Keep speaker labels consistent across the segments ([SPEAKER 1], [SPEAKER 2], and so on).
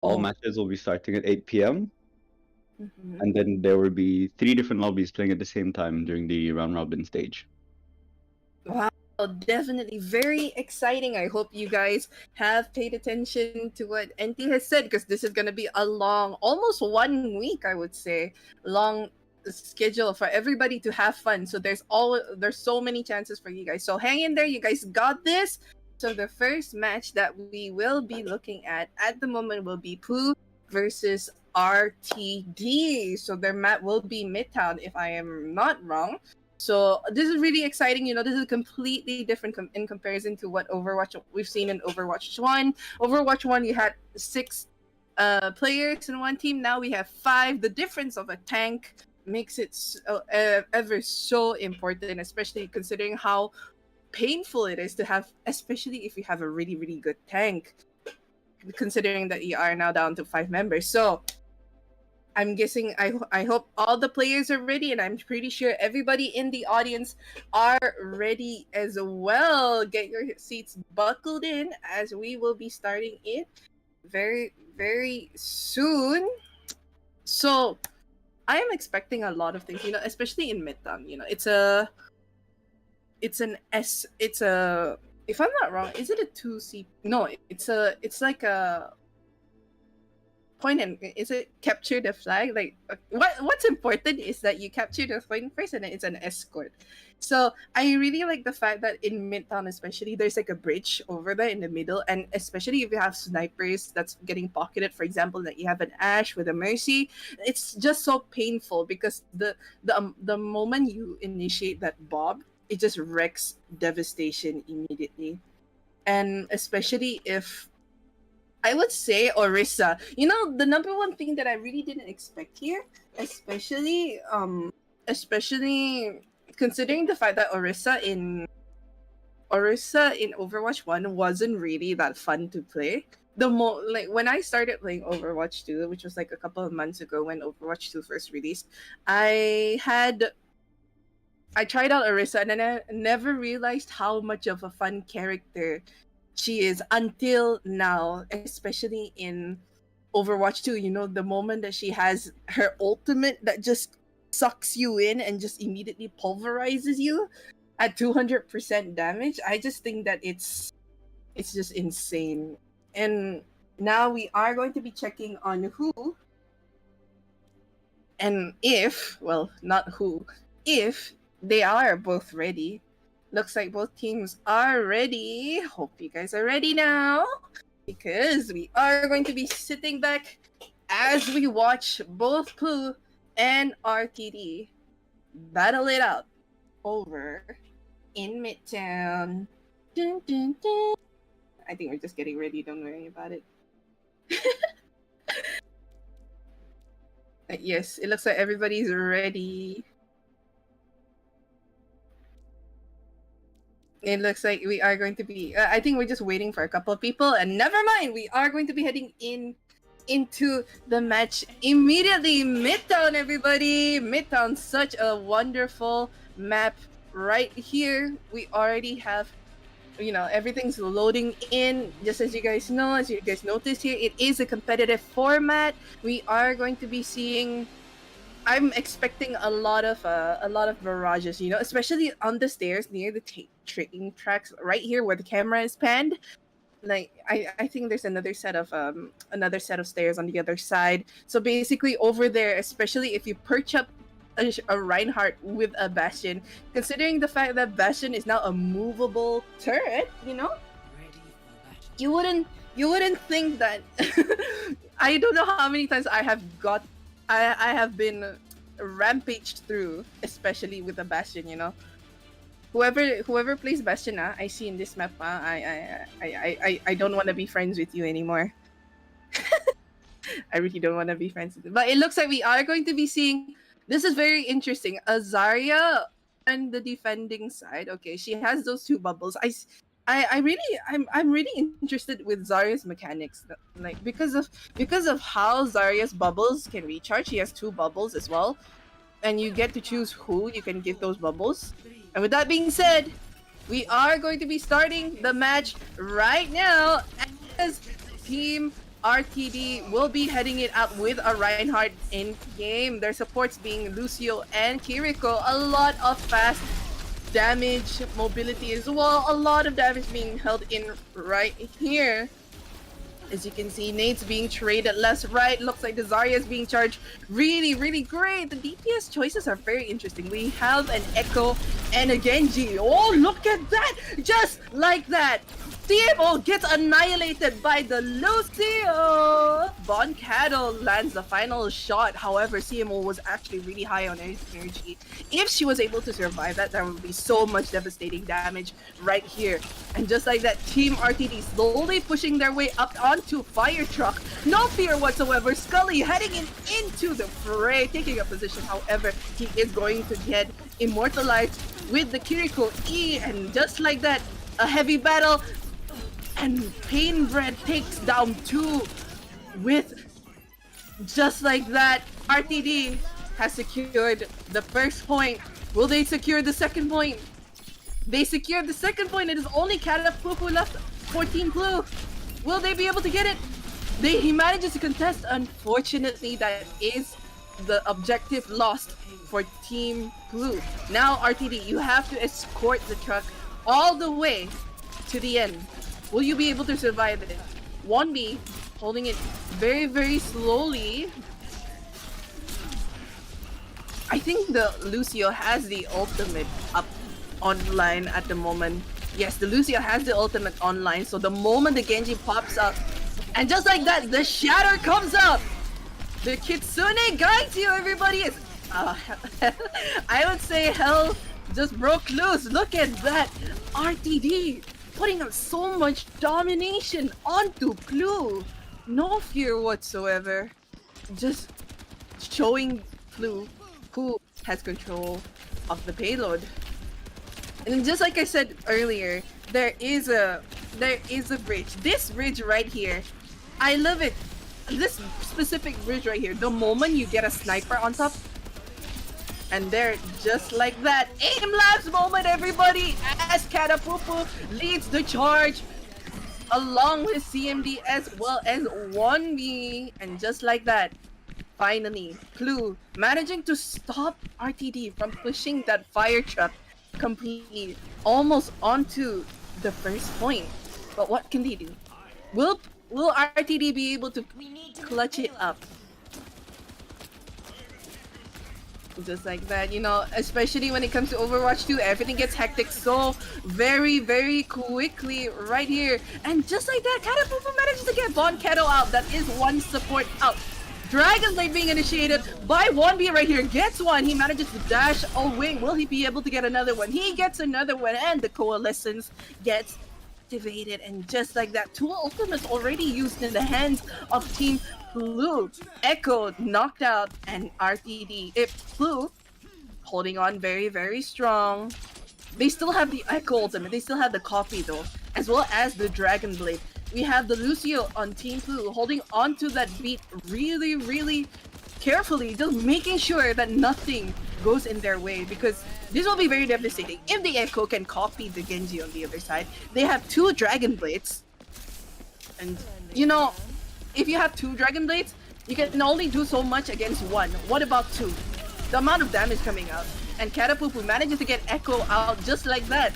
[SPEAKER 1] All
[SPEAKER 2] Oh.
[SPEAKER 1] matches will be starting at 8 p.m.
[SPEAKER 2] Mhm.
[SPEAKER 1] and then there will be 3 different lobbies playing at the same time during the round robin stage.
[SPEAKER 2] Wow, definitely very exciting. I hope you guys have paid attention to what NT has said because this is going to be a long, almost 1 week, I would say, long schedule for everybody to have fun. So there's so many chances for you guys. So hang in there, you guys got this. So the first match that we will be looking at the moment will be Pooh versus RTD. So their map will be Midtown if I am not wrong. So this is really exciting. You know, this is completely different in comparison to what Overwatch we've seen in Overwatch 1. Overwatch 1, you had 6 players in one team. Now we have 5. The difference of a tank makes it ever so important, especially considering how painful it is to have, especially if you have a really, really good tank, considering that you are now down to 5 members. So I'm guessing I hope all the players are ready, and I'm pretty sure everybody in the audience are ready as well. Get your seats buckled in as we will be starting it very, very soon. So I am expecting a lot of things, you know, especially in Midtown. You know, it's an S it's a if I'm not wrong, is it a 2C? No, it's like a point and is it capture the flag? Like what's important is that you capture the flag first and then it's an escort. So I really like the fact that in Midtown especially there's like a bridge over there in the middle, and especially if you have snipers that's getting pocketed, for example, that you have an Ash with a Mercy, it's just so painful because the moment you initiate that bob, it just wrecks devastation immediately. And especially if I would say Orisa. You know, the number one thing that I really didn't expect here, especially especially considering the fact that Orisa in Overwatch 1 wasn't really that fun to play. Like when I started playing Overwatch 2, which was like a couple of months ago when Overwatch 2 first released, I had I tried out Orisa and then I never realized how much of a fun character she is until now, especially in Overwatch 2. You know, the moment that she has her ultimate that just sucks you in and just immediately pulverizes you at 200% damage. I just think that it's just insane. And now we are going to be checking on who and if, well, not who, if they are both ready. Looks like both teams are ready. Hope you guys are ready now because we are going to be sitting back as we watch both Pooh and RTD battle it out over in Midtown. Dun, dun, dun. I think we're just getting ready, don't worry about it. Yes, it looks like everybody's ready. It looks like we are going to be. I think we're just waiting for a couple of people, and never mind. We are going to be heading into the match immediately. Midtown, everybody. Midtown, such a wonderful map right here. We already have, you know, everything's loading in. Just as you guys know, as you guys notice here, it is a competitive format. We are going to be seeing. I'm expecting a lot of barrages, you know, especially on the stairs near the train tracks right here where the camera is panned. Like I think there's another set of stairs on the other side. So basically over there, especially if you perch up a Reinhardt with a Bastion, considering the fact that Bastion is now a movable turret, you know, you wouldn't think that. I don't know how many times I have been rampaged through, especially with the Bastion. You know, whoever plays Bastion, I see in this map, I don't want to be friends with you anymore. I really don't want to be friends with you. But it looks like we are going to be seeing. This is very interesting. Azaria on the defending side. Okay, she has those 2 bubbles. I'm really interested with Zarya's mechanics, like because of how Zarya's bubbles can recharge. She has 2 bubbles as well, and you get to choose who you can give those bubbles. And with that being said, we are going to be starting the match right now as Team RTD will be heading it out with a Reinhardt in game. Their supports being Lucio and Kiriko. A lot of fast damage, mobility as well. A lot of damage being held in right here. As you can see, Nate's being traded left, right. Looks like the Zarya is being charged. Really, really great. The DPS choices are very interesting. We have an Echo and a Genji. Oh, look at that! Just like that. CMO gets annihilated by the Lucio. Von Cattle lands the final shot. However, CMO was actually really high on energy. If she was able to survive that, there would be so much devastating damage right here. And just like that, Team RTD slowly pushing their way up onto Fire Truck. No fear whatsoever. Scully heading into the fray, taking a position. However, he is going to get immortalized with the Kiriko E. And just like that, a heavy battle. And Pain Bread takes down 2 with just like that. RTD has secured the first point. Will they secure the second point? They secured the second point. It is only Catapupu left for Team Blue. Will they be able to get it? He manages to contest. Unfortunately, that is the objective lost for Team Blue. Now, RTD, you have to escort the truck all the way to the end. Will you be able to survive it? 1B holding it very, very slowly. I think the Lucio has the ultimate up online at the moment. Yes, the Lucio has the ultimate online. So the moment the Genji pops up, and just like that, the Shatter comes up. The Kitsune guides you, everybody. Is I would say hell just broke loose. Look at that. RTD putting up so much domination onto Blue. No fear whatsoever. Just showing Blue who has control of the payload. And just like I said earlier, there is a bridge. This bridge right here, I love it. This specific bridge right here, the moment you get a sniper on top, and there, just like that, aim labs moment, everybody, as Catapupu leads the charge along with CMD as well as 1B. And just like that, finally, Blue managing to stop RTD from pushing that fire truck completely almost onto the first point. But what can they do? Will RTD be able to clutch it up? Just like that, you know, especially when it comes to Overwatch 2, everything gets hectic so very, very quickly right here. And just like that, Catapupu manages to get Von Kettle out. That is one support out. Dragon Blade being initiated by 1B right here. Gets one. He manages to dash away. Will he be able to get another one? He gets another one, and the Coalescence gets activated. And just like that, 2 ultimates already used in the hands of Team Blue. Echo knocked out, and RTD. Blue holding on very, very strong. They still have the Echo ultimate. They still have the copy though, as well as the Dragon Blade. We have the Lucio on Team Blue holding on to that beat really, really carefully, just making sure that nothing goes in their way, because this will be very devastating. If the Echo can copy the Genji on the other side, they have 2 Dragon Blades. And, you know, if you have 2 Dragon Blades, you can only do so much against 1. What about 2? The amount of damage coming out. And Catapupu manages to get Echo out just like that.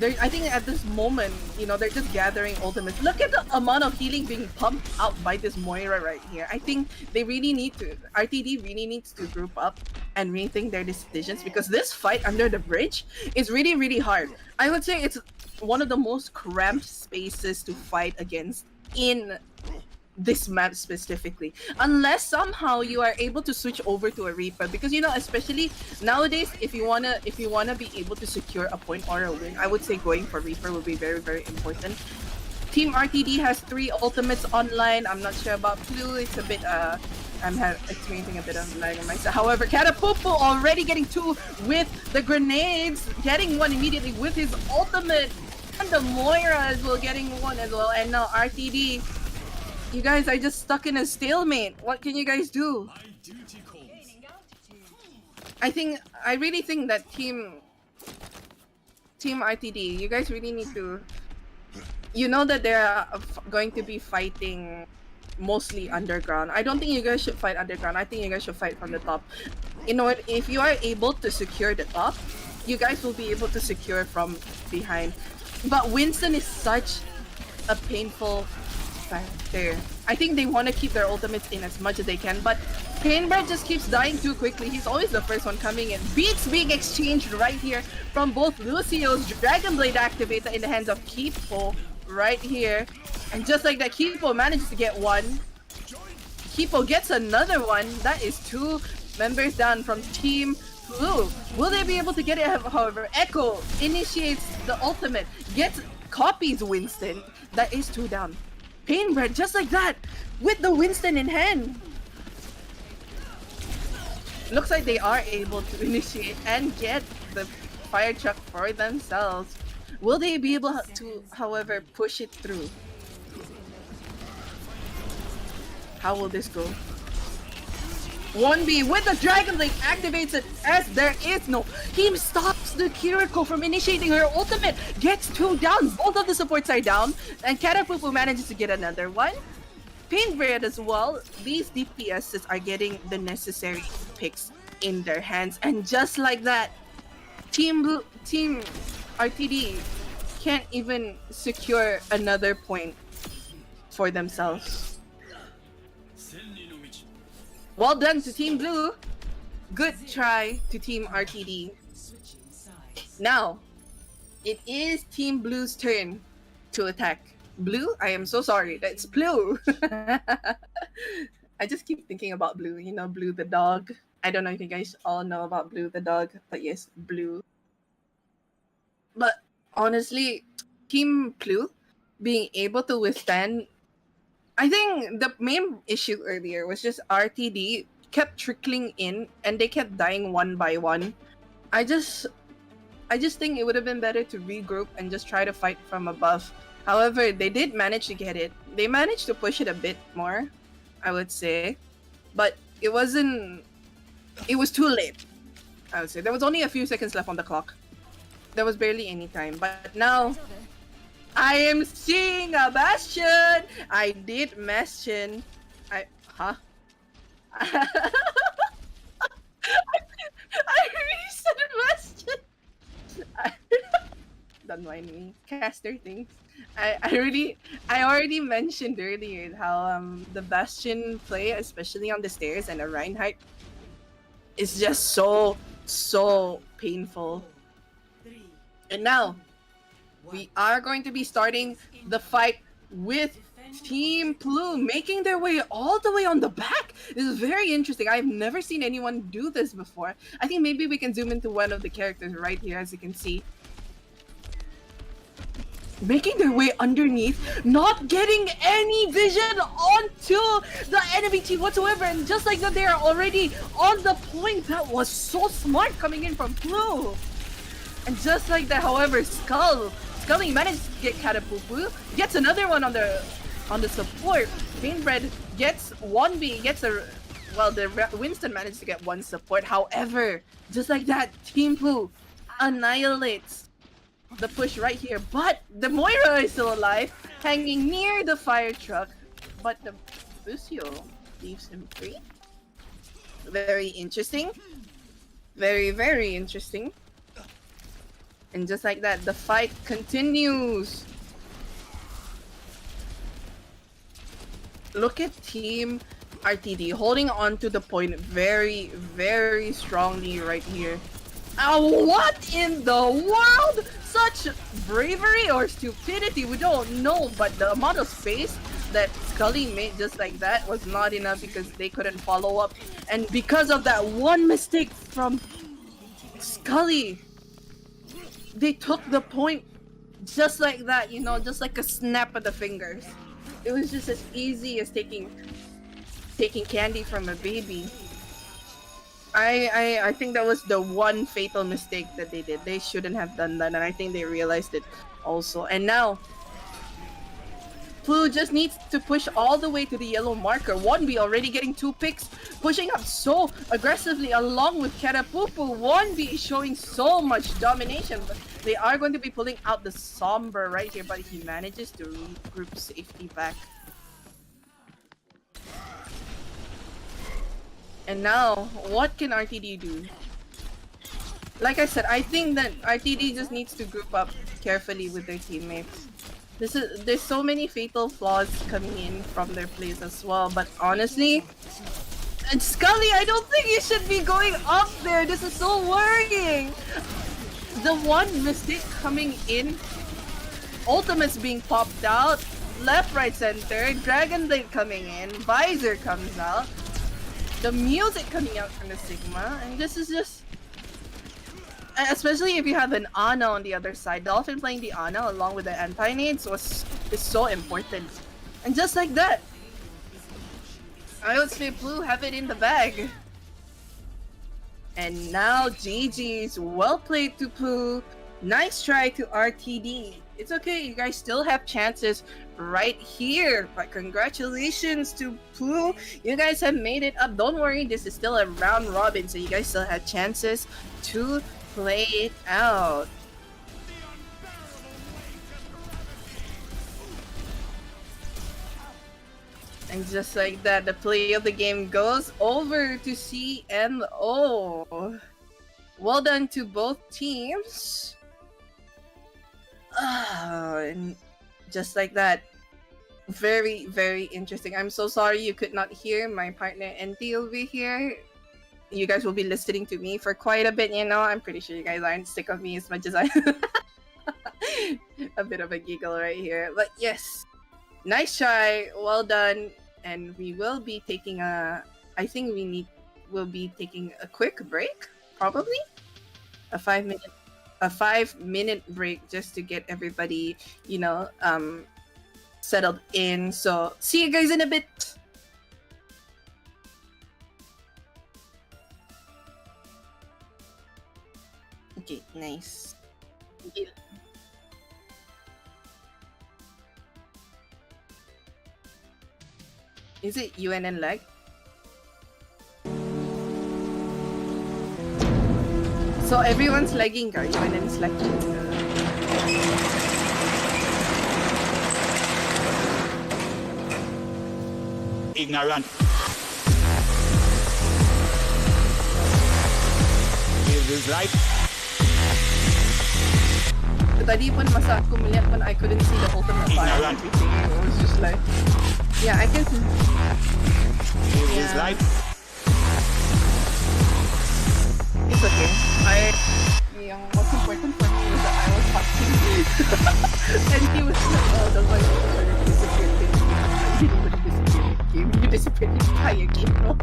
[SPEAKER 2] I think at this moment, you know, they're just gathering ultimates. Look at the amount of healing being pumped out by this Moira right here. I think they really need to, RTD really needs to group up and rethink their decisions, because this fight under the bridge is really, really hard. I would say it's one of the most cramped spaces to fight against in this map specifically, unless somehow you are able to switch over to a Reaper, because you know, especially nowadays, if you wanna be able to secure a point or a win, I would say going for Reaper would be very, very important. Team RTD has 3 ultimates online. I'm not sure about Blue. It's a bit I'm experiencing a bit of lag on myself. However, Catapupu already getting 2 with the grenades, getting 1 immediately with his ultimate, and the Moira as well getting 1 as well. And now RTD, you guys are just stuck in a stalemate. What can you guys do? I really think that Team RTD, you guys really need to you know that they're going to be fighting mostly underground. I don't think you guys should fight underground. I think you guys should fight from the top. You know what? If you are able to secure the top, you guys will be able to secure from behind. But Winston is such a painful factor. I think they want to keep their ultimates in as much as they can, but Painbread just keeps dying too quickly. He's always the first one coming in. Beats being exchanged right here from both Lucio's Dragon Blade activator in the hands of Kipo right here. And just like that, Kipo manages to get one. Kipo gets another one. That is two members down from Team Blue. Will they be able to get it? However, Echo initiates the ultimate, copies Winston. That is two down. Painbread, just like that, with the Winston in hand. Looks like they are able to initiate and get the fire truck for themselves. Will they be able to, however, push it through? How will this go? 1B with the Dragon Blade activates it as there is no. He stops the Kiriko from initiating her ultimate. Gets two down. Both of the supports are down. And Karapupu manages to get another one. Painbread as well. These DPSs are getting the necessary picks in their hands. And just like that, Team RTD can't even secure another point for themselves. Well done to Team Blue. Good try to Team RTD. Now, it is Team Blue's turn to attack. Blue? I am so sorry. That's Blue. I just keep thinking about Blue. You know, Blue the dog. I don't know if you guys all know about Blue the dog, but yes, Blue. But honestly, Team Blue being able to withstand, I think the main issue earlier was just RTD kept trickling in and they kept dying one by one. I just think it would have been better to regroup and just try to fight from above. However, they did manage to get it. They managed to push it a bit more, I would say. But it was too late, I would say. There was only a few seconds left on the clock. There was barely any time. But now, I am seeing a Bastion! I did mention... Huh? I really said Bastion! Don't mind me. Caster things. I already mentioned earlier how the Bastion play, especially on the stairs and a Reinhardt, is just so painful. And now, we are going to be starting the fight with Team Blue making their way all the way on the back. This is very interesting. I've never seen anyone do this before. I think maybe we can zoom into one of the characters right here, as you can see. Making their way underneath, not getting any vision onto the enemy team whatsoever. And just like that, they are already on the point. That was so smart coming in from Blue. And just like that, however, Scully managed to get Katapupu, gets another one on the support. Painbread gets 1B, the Winston managed to get one support. However, just like that, Team Blue annihilates the push right here. But the Moira is still alive, hanging near the fire truck. But the Lucio leaves him free. Very interesting. Very, very interesting. And just like that, the fight continues. Look at Team RTD holding on to the point very, very strongly right here. What in the world? Such bravery or stupidity, we don't know, but the amount of space that Scully made just like that was not enough because they couldn't follow up. And because of that one mistake from Scully, they took the point just like that, you know, just like a snap of the fingers. It was just as easy as taking candy from a baby. I think that was the one fatal mistake that they did. They shouldn't have done that, and I think they realized it also. And now, PLU just needs to push all the way to the yellow marker. 1B already getting 2 picks, pushing up so aggressively along with Karapupu. 1B is showing so much domination, but they are going to be pulling out the Somber right here, but he manages to regroup safety back. And now, what can RTD do? Like I said, I think that RTD just needs to group up carefully with their teammates. There's so many fatal flaws coming in from their plays as well, but honestly, and Scully, I don't think you should be going up there. This is so worrying. The one mistake coming in, ultimates being popped out, left, right, center, Dragon Blade coming in, Visor comes out, the music coming out from the Sigma, and this is just... Especially if you have an Ana on the other side. Dolphin playing the Ana along with the anti-nades is so important. And just like that, I would say PLU have it in the bag. And now GG's. Well played to PLU. Nice try to RTD. It's okay, you guys still have chances right here. But congratulations to PLU. You guys have made it up. Don't worry, this is still a round robin, so you guys still have chances to play it out. And just like that, the play of the game goes over to CMO. Well done to both teams. And just like that, very, very interesting. I'm so sorry you could not hear my partner NT over here. You guys will be listening to me for quite a bit, you know. I'm pretty sure you guys aren't sick of me as much as I a bit of a giggle right here. But yes, nice try, well done. And we will be taking I think we'll be taking a quick break, probably a 5-minute break just to get everybody, you know, settled in. So see you guys in a bit. Okay, nice. Yeah. Is it UNN lag? So everyone's lagging, guys. UNN's lagging.
[SPEAKER 3] Ignorant. Is this right?
[SPEAKER 2] Tadi pun masa aku melihat pun I couldn't see the ultimate fire and everything. It was just like, yeah, I can see.
[SPEAKER 3] Is this right?
[SPEAKER 2] It's okay. Yung most important for me was that I was watching and he was like, oh, the voice was disappeared in the game. I didn't even disappear in the game. You disappeared in the entire game, no?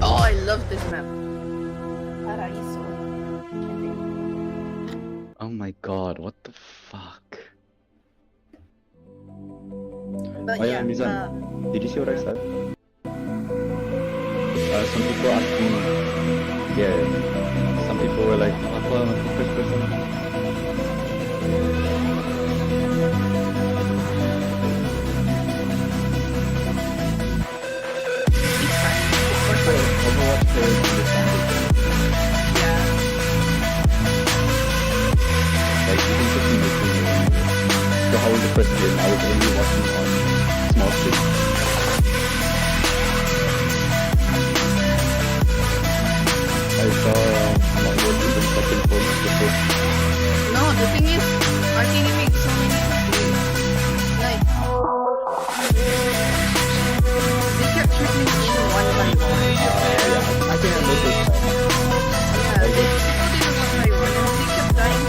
[SPEAKER 2] Oh, I love this map. Paraíso.
[SPEAKER 1] Oh my god, what the fuck?
[SPEAKER 2] But
[SPEAKER 1] Oh yeah, Mizan, did you see what I said? Some people asking, yeah, some people were like, apa, first person? Overwatch players understand it.
[SPEAKER 2] Yeah.
[SPEAKER 1] Like, you can just see the screen. So how was the first game? I was only watching on small screen. I saw not even second for the first.
[SPEAKER 2] No, the thing is, RTD makes so many mistakes. Like, they kept tripping in one by one.
[SPEAKER 1] Yeah, I think I noticed that.
[SPEAKER 2] Yeah, they tripled in one by one and they kept dying.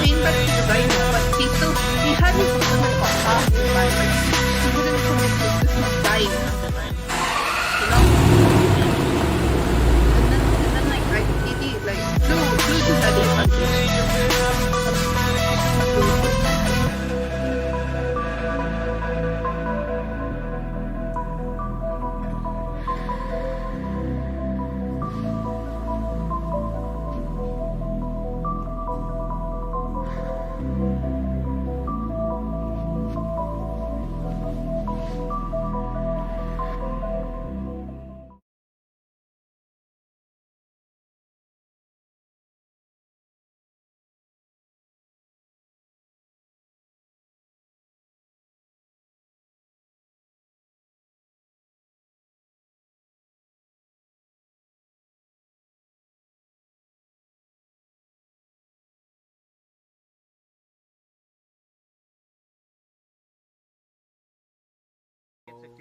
[SPEAKER 2] Came back to the right, but he had his ultimate for half the time. Like, he wouldn't commit to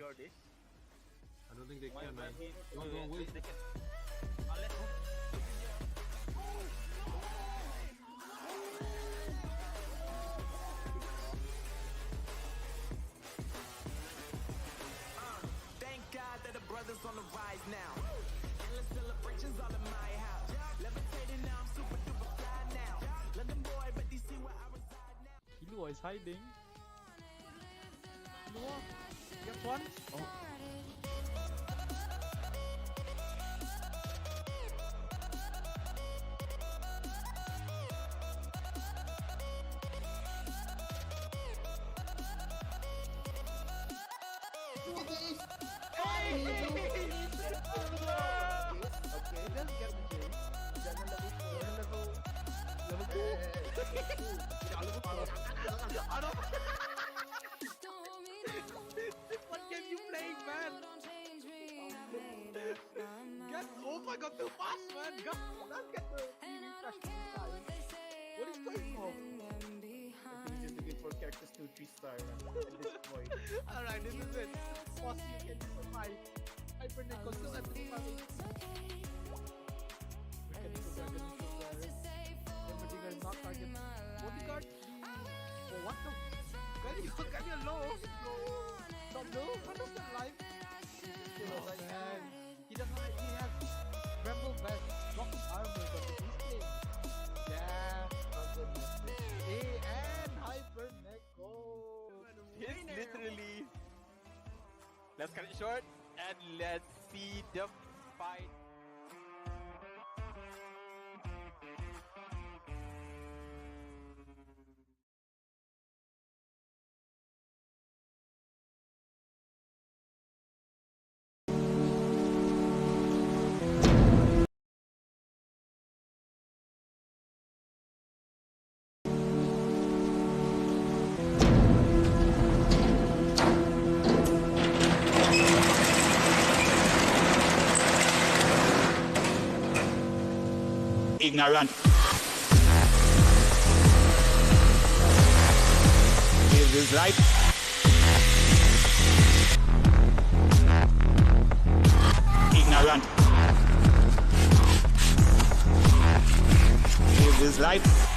[SPEAKER 3] secure this.
[SPEAKER 4] I don't think they can, man.
[SPEAKER 5] Wait,
[SPEAKER 4] Don't wait.
[SPEAKER 5] they can. Let's go.
[SPEAKER 6] Thank God that the brothers on the rise now. Endless celebrations all in my house. Levitating now, I'm super duper fly now. London boy, but DC where I reside now.
[SPEAKER 7] Killua is hiding. Killua, get one. What game you playing, man? Get, oh my god, too fast, man. Get, let's get the refresh time. What is going on?
[SPEAKER 1] I think just looking for characters to 3-star at this point.
[SPEAKER 7] Alright, this is it. Boss, you can survive. Hyper Nickel still at 3 months. We can do Dragon Nickel there. Everything is not target. Bodyguard. Oh, what the? Can you low? Stop low? 100% life. Oh man. He doesn't like, he has Bramble Vest, Rocket Armor, but he's playing. Yeah, hey, and Hyper Neko.
[SPEAKER 5] It's literally. Let's cut it short and let's see the fight.
[SPEAKER 3] Ignorant. Live his life. Ignorant. Live his life.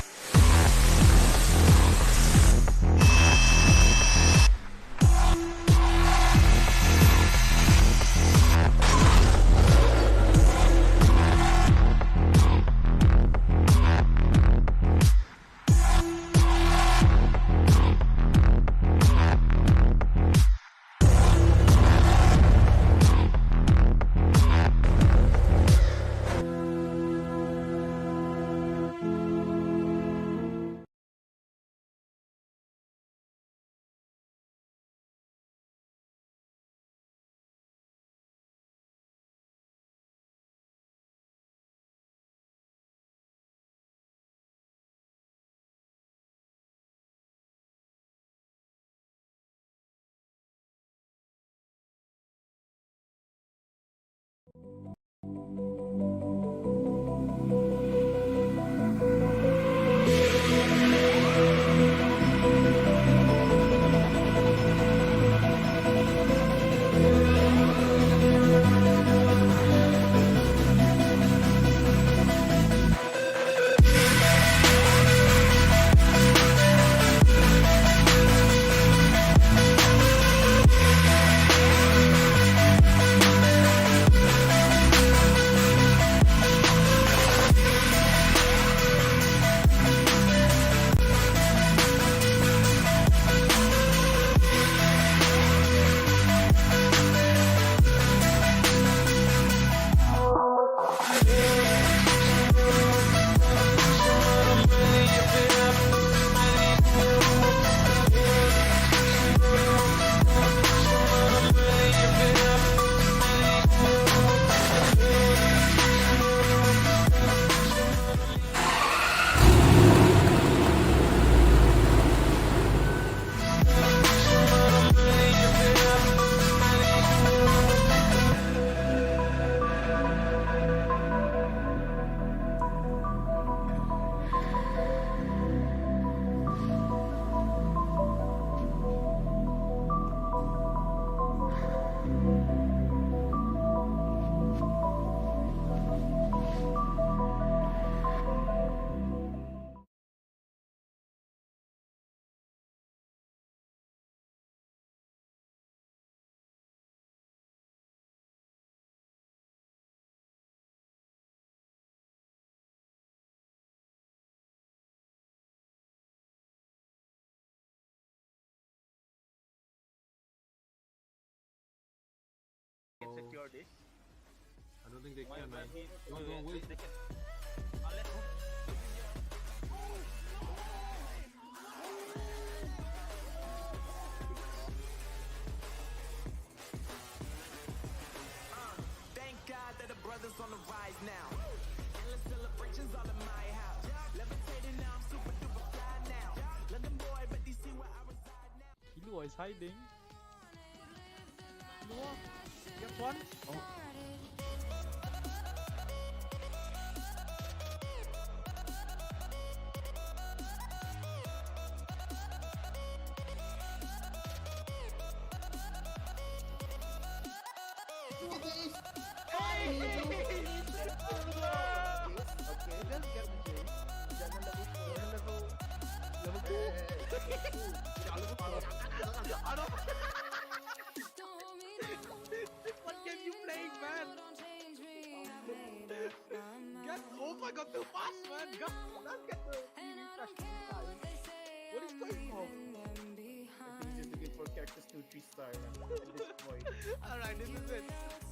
[SPEAKER 5] secure this.
[SPEAKER 4] I don't think they can, man.
[SPEAKER 5] Wait,
[SPEAKER 4] Don't wait.
[SPEAKER 5] they can. Let's go.
[SPEAKER 6] Thank God that the brothers on the rise now. Endless celebrations all in my house. Levitating now, I'm super duper fly now. London boy, but they see where I reside now.
[SPEAKER 7] Killua is hiding. Killua, get one. What game you playing, man? Get, oh my god, too fast, man. Let's get the refresh time. What is going on?
[SPEAKER 1] I think he's just looking for characters 2-3 star at this point.
[SPEAKER 7] Alright, this is it.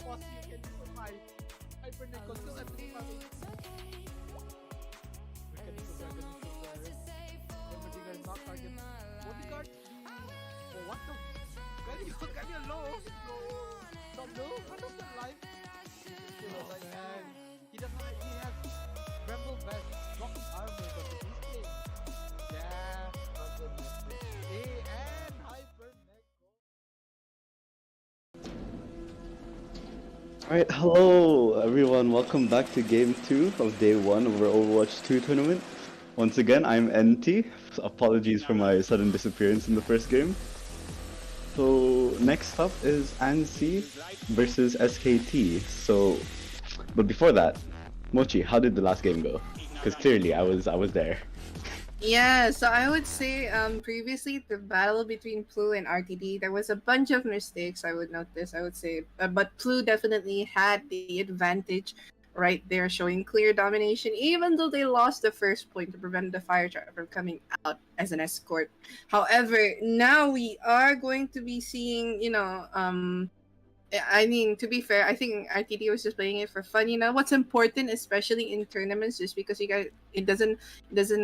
[SPEAKER 7] Boss, you can survive. Hypernet control at the front. Mechanical dragon is there. Everything is not target. Bodyguard? Oh, what the? Can you low? Stop low? 100% life. Still alive, man. He doesn't like, he has Rebel Vest, Rock Armor, but he's playing. Yeah, A and Hypernet.
[SPEAKER 1] Alright, hello everyone, welcome back to game 2 of day 1 of our Overwatch 2 tournament. Once again, I'm NT. Apologies for my sudden disappearance in the first game. So next up is ANSI versus SKT. So, but before that, Mochi, how did the last game go? Because clearly I was there.
[SPEAKER 2] Yeah, so I would say previously the battle between PLU and RTD, there was a bunch of mistakes I would notice, I would say. But PLU definitely had the advantage right there, showing clear domination, even though they lost the first point to prevent the fire truck from coming out as an escort. However, now we are going to be seeing, I mean, to be fair, I think RTD was just playing it for fun. You know, what's important, especially in tournaments, just because you guys, it doesn't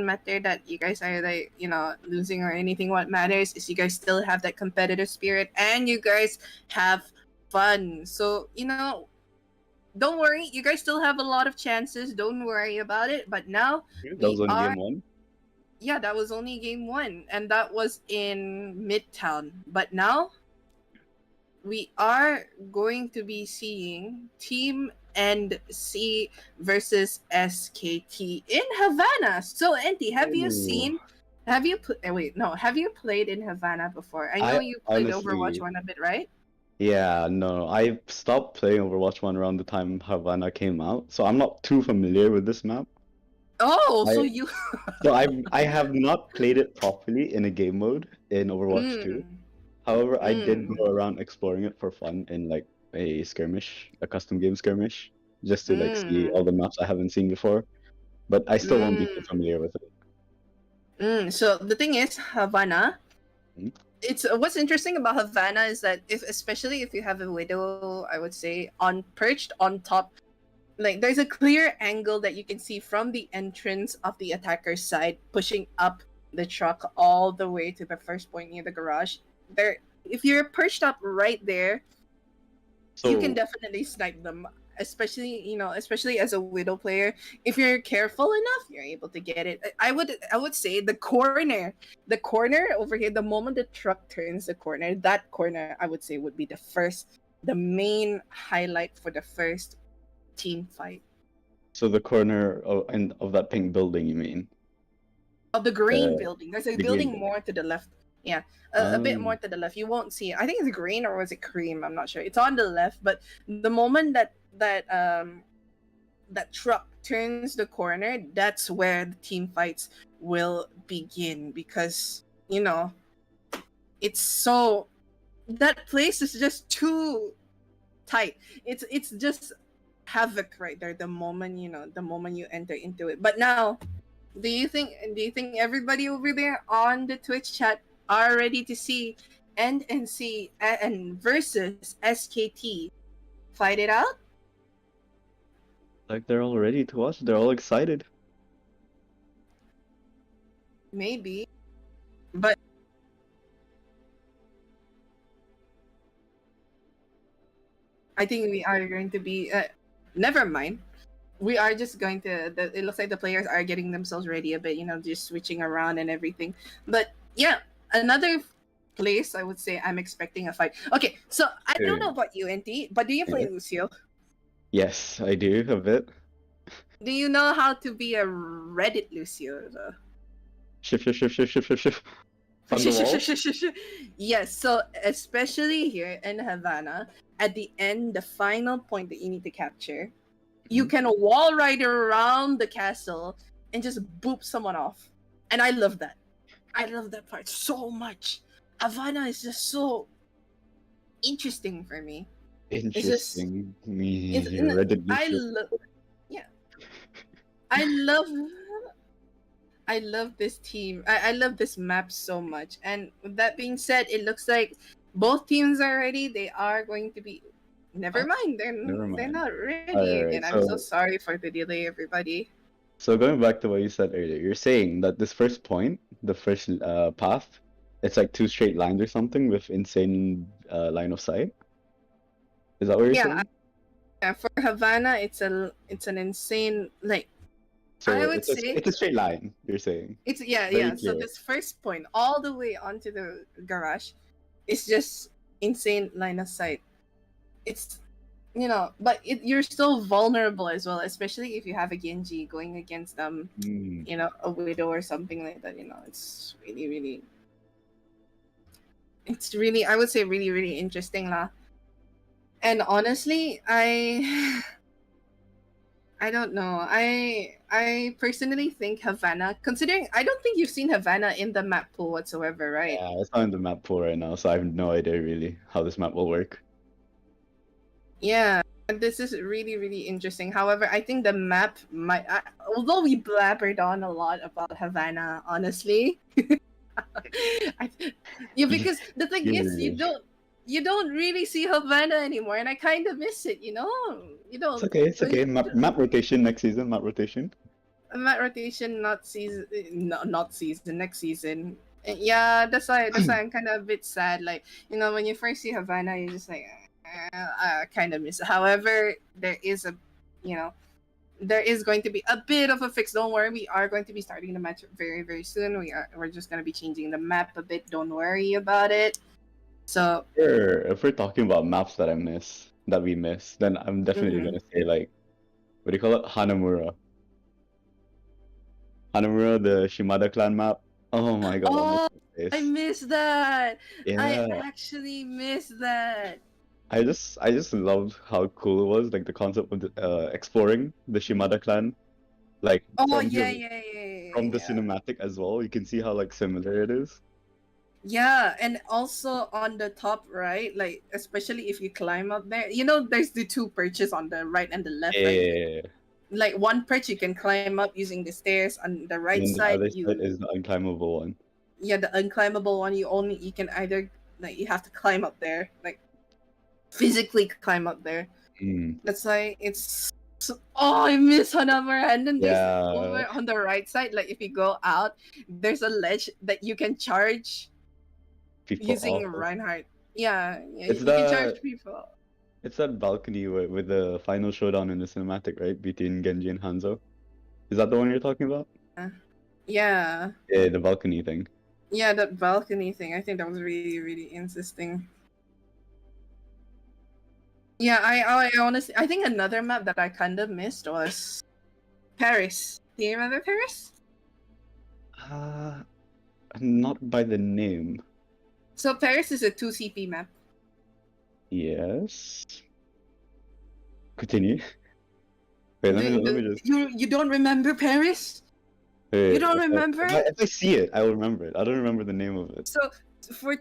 [SPEAKER 2] matter that you guys are like, losing or anything. What matters is you guys still have that competitive spirit and you guys have fun. So, don't worry, you guys still have a lot of chances. Don't worry about it. But now
[SPEAKER 1] That was only game 1?
[SPEAKER 2] yeah, that was only game 1, and that was in Midtown. But now we are going to be seeing Team NC versus SKT in Havana. So, Enti, have you
[SPEAKER 1] Ooh.
[SPEAKER 2] have you played in Havana before? I know you played Overwatch
[SPEAKER 1] honestly-
[SPEAKER 2] 1 a bit, right?
[SPEAKER 1] Yeah, no, I stopped playing Overwatch 1 around the time Havana came out, so I'm not too familiar with this map.
[SPEAKER 2] Oh, so
[SPEAKER 1] I-
[SPEAKER 2] you
[SPEAKER 1] So I have not played it properly in a game mode in Overwatch 2. However, I did go around exploring it for fun in like a skirmish, a custom game skirmish, just to like see all the maps I haven't seen before. But I still won't be too familiar with it.
[SPEAKER 2] So the thing is, Havana.
[SPEAKER 1] Hmm?
[SPEAKER 2] It's what's interesting about Havana is that especially if you have a widow, I would say perched on top, like there's a clear angle that you can see from the entrance of the attacker's side, pushing up the truck all the way to the first point near the garage. There, if you're perched up right there,
[SPEAKER 1] So
[SPEAKER 2] you can definitely snipe them. Especially as a widow player, if you're careful enough, you're able to get it. I would say the corner over here, the moment the truck turns the corner, that corner I would say would be the main highlight for the first team fight.
[SPEAKER 1] so the corner of that pink building, you mean?
[SPEAKER 2] Of the green
[SPEAKER 1] The-
[SPEAKER 2] building, there's a
[SPEAKER 1] the green
[SPEAKER 2] building
[SPEAKER 1] building.
[SPEAKER 2] more to the left. Yeah, a bit
[SPEAKER 1] Oh.
[SPEAKER 2] more to the left. You won't see it. I think it's green, or was it cream? I'm not sure. It's on the left, but the moment that truck turns the corner, that's where the team fights will begin, because it's so, that place is just too tight. It's just havoc right there the moment you enter into it. But now, do you think everybody over there on the Twitch chat are ready to see NC and versus SKT fight it out?
[SPEAKER 1] Like they're all ready to watch. They're all excited.
[SPEAKER 2] Maybe. But I think we are going to be never mind. We are just going to it looks like the players are getting themselves ready a bit, just switching around and everything. But yeah, another place I would say I'm expecting a fight. Okay, so I don't know about you, NT, but do you play Lucio?
[SPEAKER 1] Yes, I do a bit.
[SPEAKER 2] Do you know how to be a Reddit Lucio though?
[SPEAKER 1] Shift, shift, shift, shift, shift, shift, shift. On the wall?
[SPEAKER 2] Yes, so especially here in Havana, at the end, the final point that you need to capture, you can wall ride around the castle and just boop someone off. And I love that. I love that part so much. Havana is just so interesting for me.
[SPEAKER 1] Interesting.
[SPEAKER 2] Reddit yeah. I love this team. I love this map so much. And with that being said, it looks like both teams are ready. They are going to be. Never mind. They're not ready
[SPEAKER 1] Alright,
[SPEAKER 2] again. I'm so sorry for the delay, everybody.
[SPEAKER 1] So going back to what you said earlier, you're saying that this first point, the first path, it's like 2 straight lines or something with insane line of sight. Is that what you're saying?
[SPEAKER 2] Yeah. For Havana, it's an insane
[SPEAKER 1] So
[SPEAKER 2] I would say
[SPEAKER 1] it's a straight line. You're saying
[SPEAKER 2] it's
[SPEAKER 1] Very
[SPEAKER 2] yeah. So
[SPEAKER 1] clear.
[SPEAKER 2] this first point, all the way onto the garage, is just insane line of sight. It's but you're still vulnerable as well, especially if you have a Genji going against a widow or something like that. It's really I would say really really interesting lah. And honestly, I don't know. I personally think Havana, considering I don't think you've seen Havana in the map pool whatsoever, right?
[SPEAKER 1] Yeah, it's not in the map pool right now, so I have no idea really how this map will work.
[SPEAKER 2] Yeah, this is really really interesting. However, I think the map might, although we blabbered on a lot about Havana, honestly, because the thing is, you don't really see Havana anymore, and I kind of miss it. You don't.
[SPEAKER 1] It's okay. Map rotation next season. Map rotation.
[SPEAKER 2] Map rotation, not season, next season. Yeah, that's why I'm kind of a bit sad. Like when you first see Havana, you're just like, I kind of miss it. However, there is there is going to be a bit of a fix. Don't worry, we are going to be starting the match very very soon. We're just going to be changing the map a bit. Don't worry about it. So
[SPEAKER 1] if we're talking about maps that we miss, then I'm definitely gonna say what do you call it? Hanamura, the Shimada clan map. Oh my god.
[SPEAKER 2] Oh, I miss that.
[SPEAKER 1] Yeah.
[SPEAKER 2] I actually miss that.
[SPEAKER 1] I just loved how cool it was, like the concept of exploring the Shimada clan, from the cinematic as well. You can see how similar it is.
[SPEAKER 2] Yeah, and also on the top right, especially if you climb up there, there's the 2 perches on the right and the left.
[SPEAKER 1] Yeah.
[SPEAKER 2] Like one perch you can climb up using the stairs. On the right side,
[SPEAKER 1] the other side is the unclimbable one.
[SPEAKER 2] Yeah, the unclimbable one. You can either you have to climb up there, physically climb up there. That's why it's. Oh, I miss Hanamura. And then there's over on the right side, if you go out, there's a ledge that you can charge
[SPEAKER 1] people
[SPEAKER 2] using
[SPEAKER 1] off.
[SPEAKER 2] Reinhardt. Yeah,
[SPEAKER 1] you can charge people. It's that balcony with the final showdown in the cinematic, right? Between Genji and Hanzo. Is that the one you're talking about?
[SPEAKER 2] Yeah.
[SPEAKER 1] Yeah, the balcony thing.
[SPEAKER 2] Yeah, that balcony thing. I think that was really, really interesting. Yeah, I honestly, I think another map that I kind of missed was Paris. Do you remember Paris?
[SPEAKER 1] Not by the name.
[SPEAKER 2] So Paris is a 2 CP map.
[SPEAKER 1] Yes. Continue. Wait, let me just.
[SPEAKER 2] You don't remember Paris?
[SPEAKER 1] Wait,
[SPEAKER 2] you don't remember?
[SPEAKER 1] If I see it, I will remember it. I don't remember the name of it.
[SPEAKER 2] So for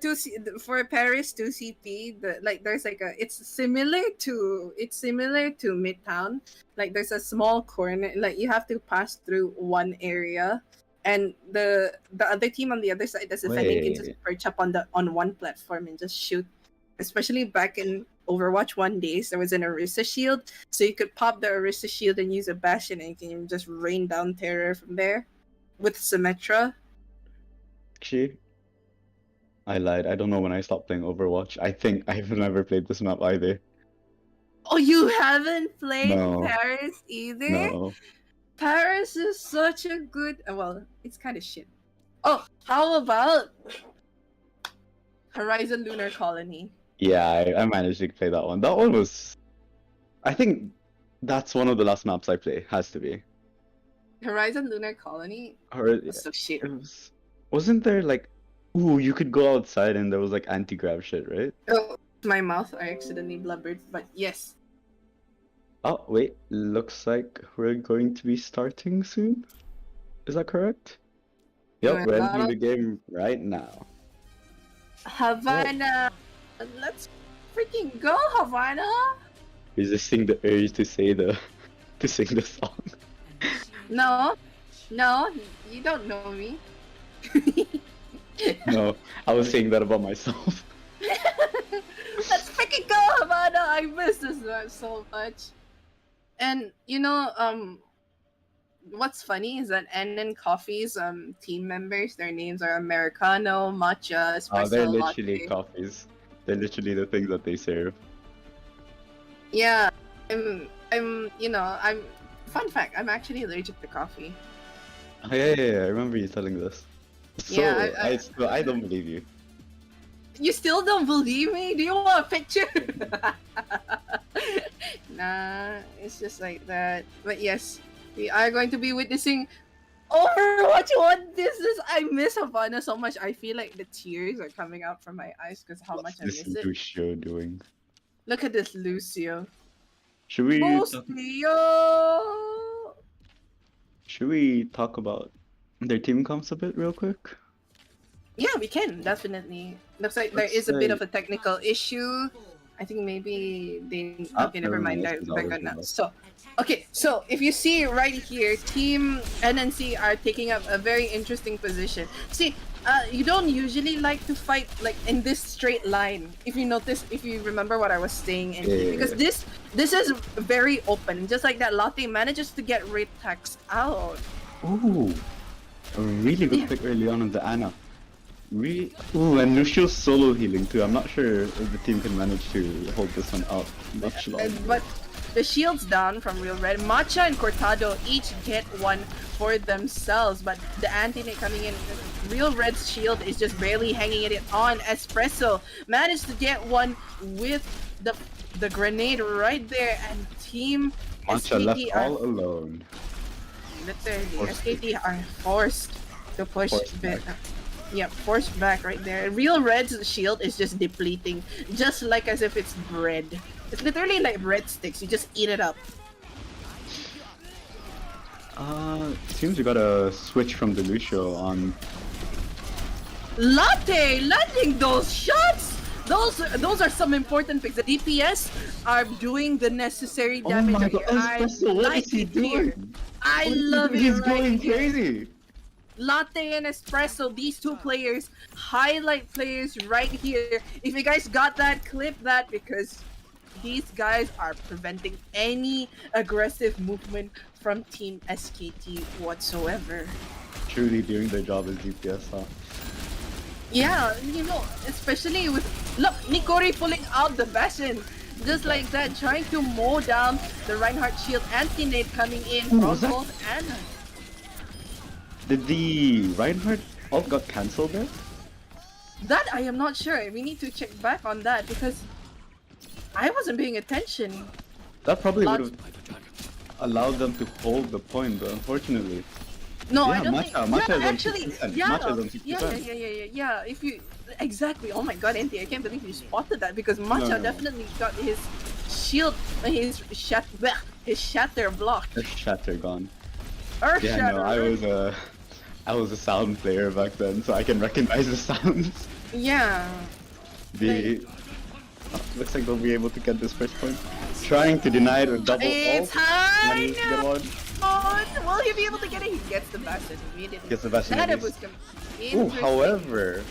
[SPEAKER 2] Paris 2CP, there's it's similar to Midtown. There's a small corner. You have to pass through one area, and the other team on the other side that's defending can just perch up on one platform and just shoot. Especially back in Overwatch 1 days, there was an Orisa shield, so you could pop the Orisa shield and use a Bastion, and you can just rain down terror from there with Symmetra.
[SPEAKER 1] Actually, I lied. I don't know when I stopped playing Overwatch. I think I've never played this map either.
[SPEAKER 2] Oh, you haven't played
[SPEAKER 1] No.
[SPEAKER 2] Paris either?
[SPEAKER 1] No.
[SPEAKER 2] Paris is such a good. Well, it's kind of shit. Oh, how about Horizon Lunar Colony?
[SPEAKER 1] Yeah, I managed to play that one. That one was. I think that's one of the last maps I play. Has to be.
[SPEAKER 2] Horizon Lunar Colony
[SPEAKER 1] Or
[SPEAKER 2] was so shit.
[SPEAKER 1] it was. Wasn't there like, ooh, you could go outside and there was like anti-grav shit, right?
[SPEAKER 2] Oh, my mouth, I accidentally blubbered, but yes.
[SPEAKER 1] Oh wait, looks like we're going to be starting soon. Is that correct? Yep, we're entering the game right now.
[SPEAKER 2] Havana, let's freaking go, Havana!
[SPEAKER 1] Resisting the urge to say the to sing the song.
[SPEAKER 2] No, you don't know me.
[SPEAKER 1] No, I was saying that about myself.
[SPEAKER 2] Let's freaking go, Havana! I miss this map so much. And you know, what's funny is that NN Coffee's team members, their names are Americano, Matcha, Espresso,
[SPEAKER 1] They're literally
[SPEAKER 2] Latte.
[SPEAKER 1] coffees. They're literally the things that they serve.
[SPEAKER 2] Yeah, I'm. Fun fact, I'm actually allergic to coffee.
[SPEAKER 1] Oh, yeah, I remember you telling this. So,
[SPEAKER 2] Yeah,
[SPEAKER 1] I don't believe you.
[SPEAKER 2] You still don't believe me? Do you want a picture? Nah, it's just like that. But yes, we are going to be witnessing Overwatch 1. I miss Havana so much. I feel like the tears are coming out from my eyes because how much I
[SPEAKER 1] What's
[SPEAKER 2] miss
[SPEAKER 1] this
[SPEAKER 2] it.
[SPEAKER 1] Lucio doing?
[SPEAKER 2] Look at this Lucio.
[SPEAKER 1] Should we talk about their team comps a bit real quick?
[SPEAKER 2] Yeah, we can definitely. Looks like there is a bit of a technical issue. I think maybe they. Okay, never mind. They're good now. So if you see right here, Team NNC are taking up a very interesting position. See, you don't usually like to fight like in this straight line. If you notice, if you remember what I was saying, because this is very open. Just like that, Latte manages to get rate tax out.
[SPEAKER 1] Ooh, a really good pick early on the Ana. Ooh, and Lucio's solo healing too. I'm not sure if the team can manage to hold this one out much longer.
[SPEAKER 2] But the shields down from Real Red. Matcha and Cortado each get one for themselves, but the anti-net coming in. Real Red's shield is just barely hanging it on. Espresso managed to get one with the grenade right there, and Team
[SPEAKER 1] Matcha
[SPEAKER 2] SKT
[SPEAKER 1] left
[SPEAKER 2] are
[SPEAKER 1] all alone.
[SPEAKER 2] literally SKT are forced to push a bit. Yeah, forced back right there. Real Red's shield is just depleting, just like as if it's bread. It's literally like breadsticks. You just eat it up.
[SPEAKER 1] Seems we gotta switch from the Lucio on.
[SPEAKER 2] Latte landing those shots. Those are some important picks. The DPS are doing the necessary damage.
[SPEAKER 1] Oh my god, Espresso, what is he doing?
[SPEAKER 2] I love it.
[SPEAKER 1] He's
[SPEAKER 2] right
[SPEAKER 1] going
[SPEAKER 2] here.
[SPEAKER 1] crazy.
[SPEAKER 2] Latte and Espresso, these two players, highlight players right here. If you guys got that, clip that, because these guys are preventing any aggressive movement from Team SKT whatsoever.
[SPEAKER 1] Truly doing their job as DPS, huh?
[SPEAKER 2] Yeah, you know, especially with... Look, Nikori pulling out the Bastion. Just like that, trying to mow down the Reinhardt shield. Anti-nade coming in from both Ana.
[SPEAKER 1] Did the Reinhardt ult got cancelled there?
[SPEAKER 2] That I am not sure. We need to check back on that because I wasn't paying attention.
[SPEAKER 1] That probably would have allowed them to hold the point, but unfortunately.
[SPEAKER 2] No,
[SPEAKER 1] Yeah,
[SPEAKER 2] I don't
[SPEAKER 1] Matcha-
[SPEAKER 2] think.
[SPEAKER 1] Matcha
[SPEAKER 2] Yeah,
[SPEAKER 1] is on
[SPEAKER 2] actually,
[SPEAKER 1] 6%.
[SPEAKER 2] yeah,
[SPEAKER 1] Matcha is on 6%.
[SPEAKER 2] yeah. If you exactly, oh my god, Andy, I can't believe you spotted that because Matcha
[SPEAKER 1] No.
[SPEAKER 2] definitely got his shield, his shatter blocked.
[SPEAKER 1] Their shatter gone.
[SPEAKER 2] Earth
[SPEAKER 1] Yeah,
[SPEAKER 2] shatter.
[SPEAKER 1] no, I was a sound player back then, so I can recognize the sounds.
[SPEAKER 2] Yeah.
[SPEAKER 1] Looks like they'll be able to get this first point. Trying to deny it with double
[SPEAKER 2] It's
[SPEAKER 1] ult.
[SPEAKER 2] high
[SPEAKER 1] Managed to get one.
[SPEAKER 2] Will he be able to get it? He gets the Bastion immediately.
[SPEAKER 1] Gets the Bastion
[SPEAKER 2] That
[SPEAKER 1] at
[SPEAKER 2] was
[SPEAKER 1] least. Ooh, however,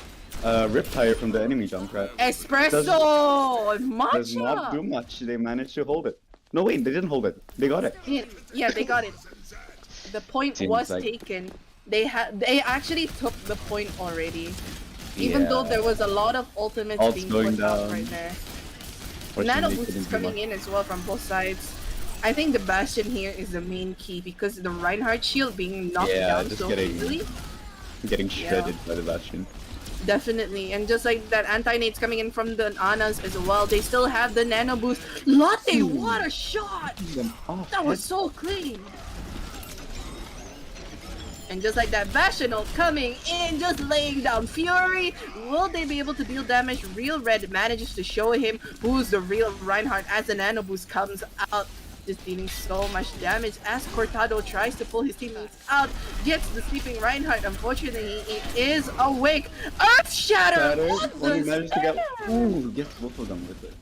[SPEAKER 1] Riptire from the enemy Junkrat.
[SPEAKER 2] Espresso!
[SPEAKER 1] Does not do
[SPEAKER 2] Matcha!
[SPEAKER 1] much. They managed to hold it. No, wait, they didn't hold it. They got it.
[SPEAKER 2] Yeah, they got it. The point
[SPEAKER 1] Seems
[SPEAKER 2] was
[SPEAKER 1] like-
[SPEAKER 2] taken. They actually took the point already. Even though there was a lot of ultimates
[SPEAKER 1] Ult's
[SPEAKER 2] being
[SPEAKER 1] going
[SPEAKER 2] put out
[SPEAKER 1] down.
[SPEAKER 2] right there.
[SPEAKER 1] Fortunately,
[SPEAKER 2] Nano
[SPEAKER 1] they
[SPEAKER 2] boost
[SPEAKER 1] couldn't
[SPEAKER 2] is
[SPEAKER 1] do
[SPEAKER 2] coming
[SPEAKER 1] much.
[SPEAKER 2] in as well from both sides. I think the Bastion here is the main key because the Reinhardt shield being knocked down
[SPEAKER 1] just
[SPEAKER 2] so
[SPEAKER 1] getting-
[SPEAKER 2] easily.
[SPEAKER 1] Getting shredded by the Bastion.
[SPEAKER 2] Definitely, and just like that, anti-nade's coming in from the Anas as well. They still have the nano boost. Latte, what a shot!
[SPEAKER 1] Them off.
[SPEAKER 2] That was so clean. And just like that, Bastion ult coming in, just laying down Fury. Will they be able to deal damage? Real Red manages to show him who's the real Reinhardt as the nano boost comes out. Just dealing so much damage as Cortado tries to pull his teammates out. Gets the sleeping Reinhardt. Unfortunately, he is awake. Earth Shatter! What
[SPEAKER 1] Only
[SPEAKER 2] the
[SPEAKER 1] managed to get.
[SPEAKER 2] spare?
[SPEAKER 1] Ooh, gets both of them with it.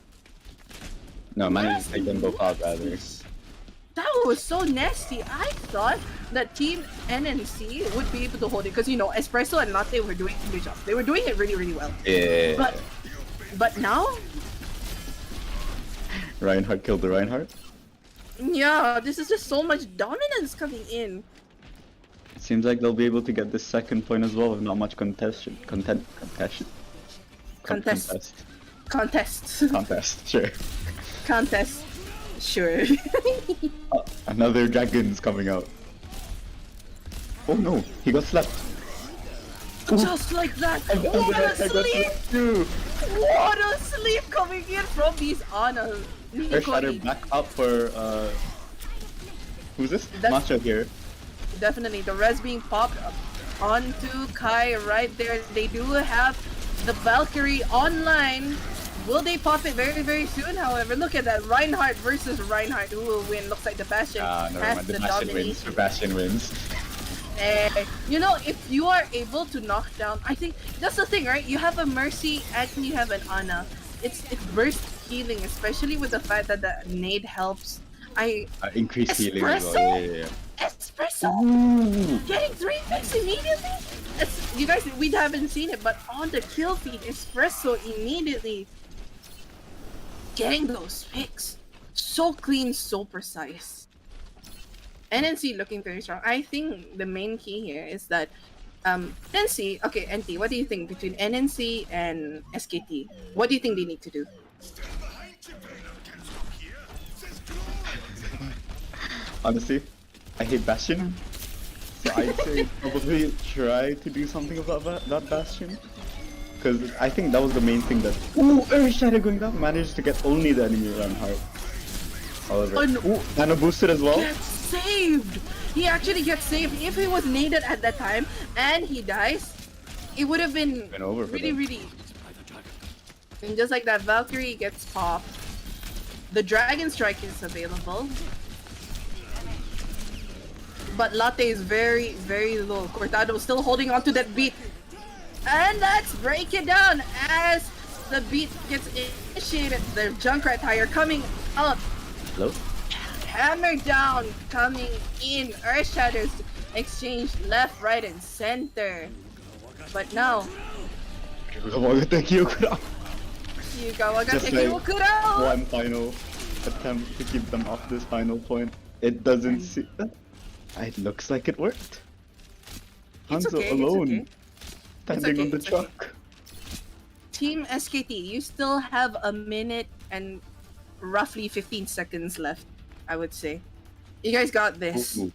[SPEAKER 1] No, managed to take them both out rather.
[SPEAKER 2] That was so nasty. I thought that Team NNC would be able to hold it because, you know, Espresso and Latte were doing a good job. They were doing it really, really well.
[SPEAKER 1] Yeah.
[SPEAKER 2] But now,
[SPEAKER 1] Reinhardt killed the Reinhardt.
[SPEAKER 2] yeah, this is just so much dominance coming in.
[SPEAKER 1] Seems like they'll be able to get the second point as well with not much contest. Contest, sure.
[SPEAKER 2] Contest. Sure.
[SPEAKER 1] Another dragon's coming out. Oh no, he got slapped.
[SPEAKER 2] Just like that. What a sleep! What a sleep coming in from these Anas.
[SPEAKER 1] Earth Shatter back up for who's this?
[SPEAKER 2] That's-
[SPEAKER 1] Matcha here.
[SPEAKER 2] Definitely, the res being popped up onto Kai right there. They do have the Valkyrie online. Will they pop it very, very soon? However, look at that. Reinhardt versus Reinhardt. Who will win? Looks like the Bastion
[SPEAKER 1] Never
[SPEAKER 2] has
[SPEAKER 1] mind.
[SPEAKER 2] the
[SPEAKER 1] The Bastion wins.
[SPEAKER 2] domination.
[SPEAKER 1] The Bastion wins.
[SPEAKER 2] You know, if you are able to knock down, I think that's the thing, right? You have a Mercy and you have an Ana. It's burst healing, especially with the fact that the nade helps.
[SPEAKER 1] Increased healing as well.
[SPEAKER 2] Espresso?
[SPEAKER 1] Yeah.
[SPEAKER 2] Espresso
[SPEAKER 1] Ooh.
[SPEAKER 2] getting 3 picks immediately. You guys, we haven't seen it, but on the kill feed, Espresso immediately getting those picks. So clean, so precise. NNC looking very strong. I think the main key here is that NNC, okay, NT, what do you think between NNC and SKT? What do you think they need to do?
[SPEAKER 1] Honestly, I hate Bastion. So I'd say probably try to do something about that Bastion. Because I think that was the main thing that... Ooh, Earth Shatter going down. Managed to get only the enemy around hard. However, ooh, nano boosted as well.
[SPEAKER 2] Gets saved! He actually gets saved. If he was naded at that time and he dies, it would have been
[SPEAKER 1] over for
[SPEAKER 2] really,
[SPEAKER 1] them.
[SPEAKER 2] really... And just like that, Valkyrie gets popped. The Dragon Strike is available. But Latte is very, very low. Cortado still holding on to that beat. And let's break it down as the beat gets initiated. The Junkrat tire coming up.
[SPEAKER 1] Hello?
[SPEAKER 2] Hammer down coming in. Earth Shatters exchange left, right, and center. But now, Yugawa
[SPEAKER 1] Just
[SPEAKER 2] got
[SPEAKER 1] like
[SPEAKER 2] Kyokuro!
[SPEAKER 1] one final attempt to keep them off this final point. It doesn't see... It looks like it worked.
[SPEAKER 2] It's
[SPEAKER 1] Hanzo
[SPEAKER 2] okay, it's
[SPEAKER 1] alone.
[SPEAKER 2] okay.
[SPEAKER 1] Standing
[SPEAKER 2] okay,
[SPEAKER 1] on the
[SPEAKER 2] it's okay.
[SPEAKER 1] truck.
[SPEAKER 2] Team SKT, you still have a minute and roughly 15 seconds left, I would say. You guys got this.
[SPEAKER 1] Ooh.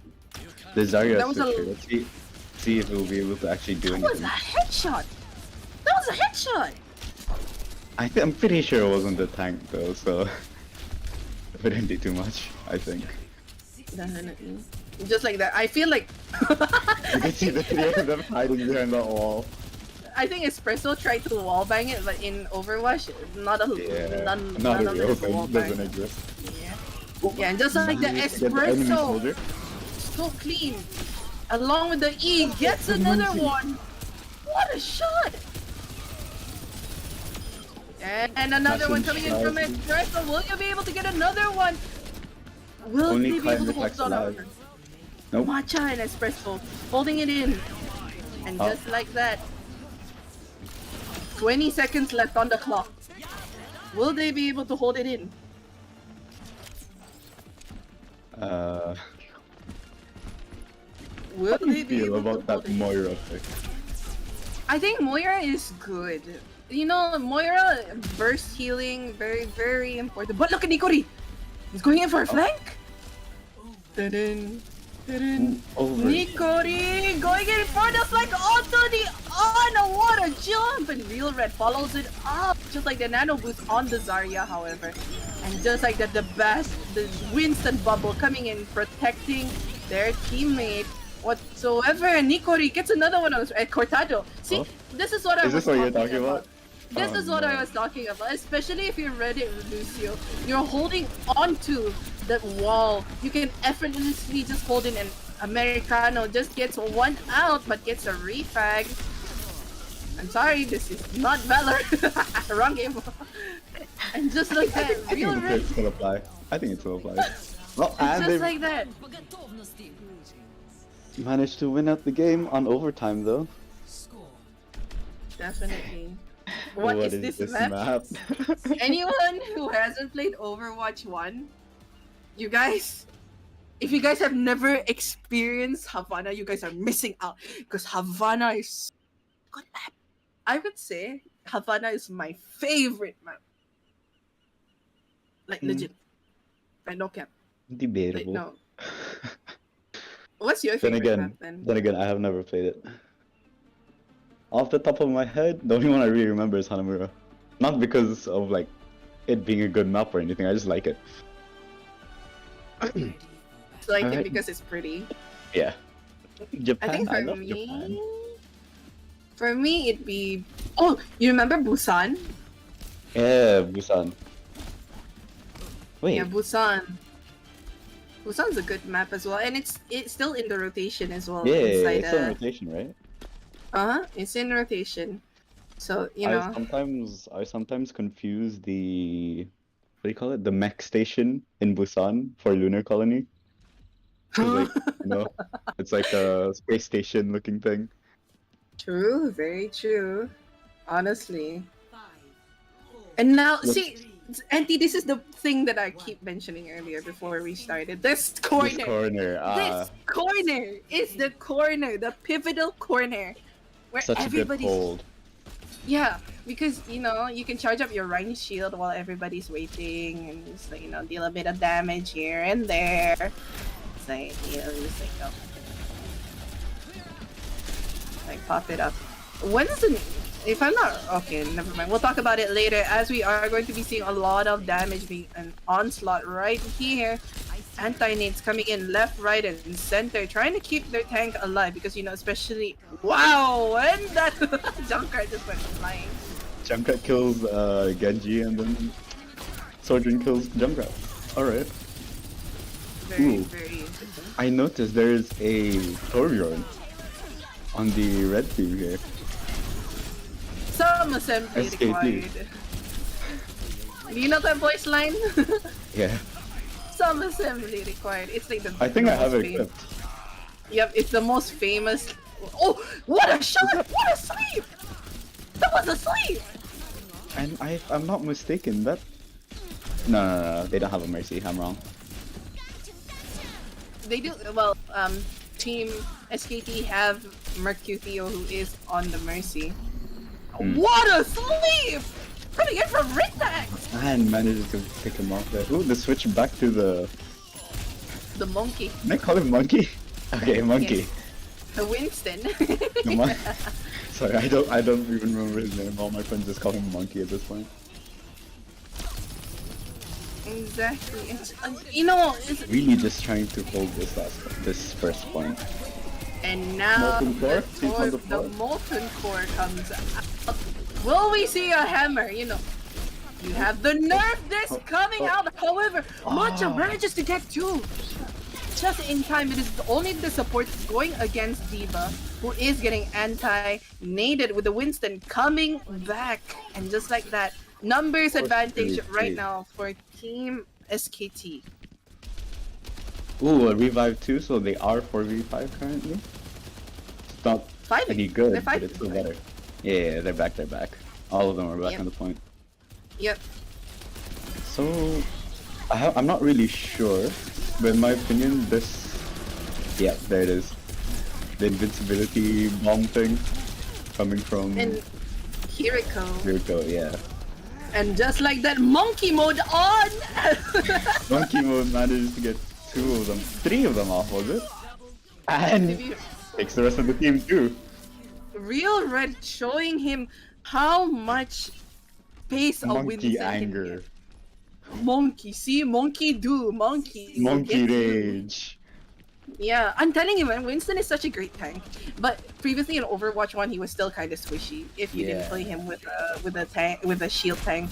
[SPEAKER 1] The Zarya
[SPEAKER 2] That was a-
[SPEAKER 1] switcher. Let's see if we'll be able to actually do
[SPEAKER 2] That was a
[SPEAKER 1] anything.
[SPEAKER 2] headshot! That was a headshot!
[SPEAKER 1] I'm pretty sure it wasn't the tank though, so it wouldn't be too much, I think.
[SPEAKER 2] Definitely. Just like that. I feel like
[SPEAKER 1] You can see the three of them hiding behind that wall.
[SPEAKER 2] I think Espresso tried to wallbang it, but in Overwatch, not a
[SPEAKER 1] Yeah,
[SPEAKER 2] none
[SPEAKER 1] not
[SPEAKER 2] of
[SPEAKER 1] a
[SPEAKER 2] it
[SPEAKER 1] real
[SPEAKER 2] is
[SPEAKER 1] thing, doesn't
[SPEAKER 2] wallbang.
[SPEAKER 1] exist.
[SPEAKER 2] Yeah, and just like the
[SPEAKER 1] Get the enemy
[SPEAKER 2] Espresso,
[SPEAKER 1] soldier.
[SPEAKER 2] so clean. Along with the E, gets another one. What a shot! And another one coming in from Espresso. Will you be able to get another one? Will
[SPEAKER 1] Only
[SPEAKER 2] they be
[SPEAKER 1] Klein
[SPEAKER 2] able to hold
[SPEAKER 1] reflects
[SPEAKER 2] on?
[SPEAKER 1] live. Nope.
[SPEAKER 2] Matcha and Espresso holding it in. And
[SPEAKER 1] Oh.
[SPEAKER 2] just like that, 20 seconds left on the clock. Will they be able to hold it in? Will they be
[SPEAKER 1] Feel
[SPEAKER 2] able to
[SPEAKER 1] about that
[SPEAKER 2] hold it in?
[SPEAKER 1] Moira pick.
[SPEAKER 2] I think Moira is good. You know, Moira burst healing, very, very important. But look at Nikori! He's going in for a flank! Dun-dun, dun-dun.
[SPEAKER 1] Over.
[SPEAKER 2] Nikori going in for the flank onto the water jump! And Real Red follows it up, just like the nano boost on the Zarya, however. And just like that, the Winston bubble coming in, protecting their teammate whatsoever. And Nikori gets another one on Cortado. See,
[SPEAKER 1] Oh.
[SPEAKER 2] this is what I
[SPEAKER 1] Is
[SPEAKER 2] was
[SPEAKER 1] this what you're talking about?
[SPEAKER 2] This
[SPEAKER 1] Oh,
[SPEAKER 2] is what I
[SPEAKER 1] no.
[SPEAKER 2] was talking about, especially if you read it, Lucio. You're holding onto that wall. You can effortlessly just hold in an Americano, just gets one out, but gets a refag. I'm sorry, this is not Valor. Wrong game. And just like that,
[SPEAKER 1] I think
[SPEAKER 2] Real
[SPEAKER 1] the
[SPEAKER 2] Red,
[SPEAKER 1] pick still apply. I think it still applies. Well, and
[SPEAKER 2] just
[SPEAKER 1] they
[SPEAKER 2] like that.
[SPEAKER 1] managed to win out the game on overtime, though.
[SPEAKER 2] Definitely. What is this map? Anyone who hasn't played Overwatch 1, you guys, if you guys have never experienced Havana, you guys are missing out. Because Havana is a good map. I would say Havana is my favorite map. Like, legit. I no cap. Like,
[SPEAKER 1] Debatable.
[SPEAKER 2] no. What's your
[SPEAKER 1] Then
[SPEAKER 2] favorite map
[SPEAKER 1] again,
[SPEAKER 2] then?
[SPEAKER 1] I have never played it. Off the top of my head, the only one I really remember is Hanamura. Not because of like it being a good map or anything. I just like it.
[SPEAKER 2] It's like it
[SPEAKER 1] Alright.
[SPEAKER 2] because it's pretty.
[SPEAKER 1] Yeah. Japan.
[SPEAKER 2] I think for
[SPEAKER 1] love
[SPEAKER 2] me,
[SPEAKER 1] Japan.
[SPEAKER 2] it'd be. Oh, you remember Busan?
[SPEAKER 1] Yeah, Busan. Wait.
[SPEAKER 2] Yeah, Busan. Busan's a good map as well, and it's still in the rotation as well.
[SPEAKER 1] Yeah,
[SPEAKER 2] inside
[SPEAKER 1] it's in rotation, right?
[SPEAKER 2] It's in rotation. So you
[SPEAKER 1] I
[SPEAKER 2] know,
[SPEAKER 1] sometimes confuse the what do you call it? The mech station in Busan for Lunar Colony. 'Cause, like, you know, it's like a space station looking thing.
[SPEAKER 2] true, very true. Honestly, and now
[SPEAKER 1] Look-
[SPEAKER 2] see, Auntie, this is the thing that I keep mentioning earlier before we started. This corner.
[SPEAKER 1] This corner,
[SPEAKER 2] This corner is the corner, the pivotal corner, where
[SPEAKER 1] such a good
[SPEAKER 2] everybody's.
[SPEAKER 1] hold.
[SPEAKER 2] Yeah, because you know you can charge up your Rhine shield while everybody's waiting, and just like, you know, deal a bit of damage here and there. It's like, you know, just like like pop it up. When is the? If I'm not okay, never mind. We'll talk about it later, as we are going to be seeing a lot of damage being an onslaught right here. Anti-nades coming in left, right, and center, trying to keep their tank alive because, you know, especially wow, and that Junkrat just went flying.
[SPEAKER 1] Junkrat kills Genji and then Sojourn kills Junkrat. Alright.
[SPEAKER 2] Very,
[SPEAKER 1] Ooh.
[SPEAKER 2] very interesting.
[SPEAKER 1] I noticed there is a Torbjorn on the red team here.
[SPEAKER 2] Some assembly
[SPEAKER 1] SKT.
[SPEAKER 2] required. Do you know that voice line?
[SPEAKER 1] Yeah.
[SPEAKER 2] Some assembly required. It's like the.
[SPEAKER 1] I think I
[SPEAKER 2] most
[SPEAKER 1] have it
[SPEAKER 2] famous-
[SPEAKER 1] equipped.
[SPEAKER 2] Yep, it's the most famous. Oh, what a shot! What a sleep! That was a sleep!
[SPEAKER 1] And I'm not mistaken, that... No, they don't have a Mercy, I'm wrong.
[SPEAKER 2] They do well. Team SKT have Mercutio, who is on the Mercy.
[SPEAKER 1] Hmm.
[SPEAKER 2] What a sleep! Coming in from Rintax!
[SPEAKER 1] And manages to pick him off there. Ooh, the switch back to the...
[SPEAKER 2] The monkey.
[SPEAKER 1] Can I call him Monkey? Okay, Monkey.
[SPEAKER 2] Yes. The Winston.
[SPEAKER 1] The mon- Sorry, I don't even remember his name. All my friends just call him Monkey at this point.
[SPEAKER 2] Exactly. It's, you know, it's,
[SPEAKER 1] Really just trying to hold this first point.
[SPEAKER 2] and now
[SPEAKER 1] Molten core? Please hold the
[SPEAKER 2] the
[SPEAKER 1] core.
[SPEAKER 2] molten core comes out. Will we see a hammer? You know, you have the nerf disc coming out. However, Matcha manages to get two. Just in time. It is only the support going against Diva, who is getting anti-naded with the Winston coming back. And just like that, numbers advantage right now for Team SKT.
[SPEAKER 1] Ooh, a revive too, so they are 4v5 currently. It's not
[SPEAKER 2] Fighting.
[SPEAKER 1] any good,
[SPEAKER 2] They're
[SPEAKER 1] but
[SPEAKER 2] fighting,
[SPEAKER 1] it's still
[SPEAKER 2] right?
[SPEAKER 1] better. Yeah, they're back. All of them are back
[SPEAKER 2] Yep.
[SPEAKER 1] on the point.
[SPEAKER 2] Yep.
[SPEAKER 1] So, I'm not really sure, but in my opinion, yeah, there it is. The invincibility bomb thing coming from
[SPEAKER 2] And here it goes.
[SPEAKER 1] Yuriko, yeah.
[SPEAKER 2] And just like that, monkey mode on!
[SPEAKER 1] Monkey Mode managed to get 3 of them off, was it? And takes the rest of the team too.
[SPEAKER 2] Real Red showing him how much pace a
[SPEAKER 1] Monkey
[SPEAKER 2] Winston can
[SPEAKER 1] anger.
[SPEAKER 2] give. Monkey, see? Monkey do, monkey. will
[SPEAKER 1] Monkey
[SPEAKER 2] get you.
[SPEAKER 1] rage.
[SPEAKER 2] Yeah, I'm telling you, man, Winston is such a great tank. But previously in Overwatch 1, he was still kind of swishy if you didn't
[SPEAKER 1] Yeah.
[SPEAKER 2] play him with a shield tank.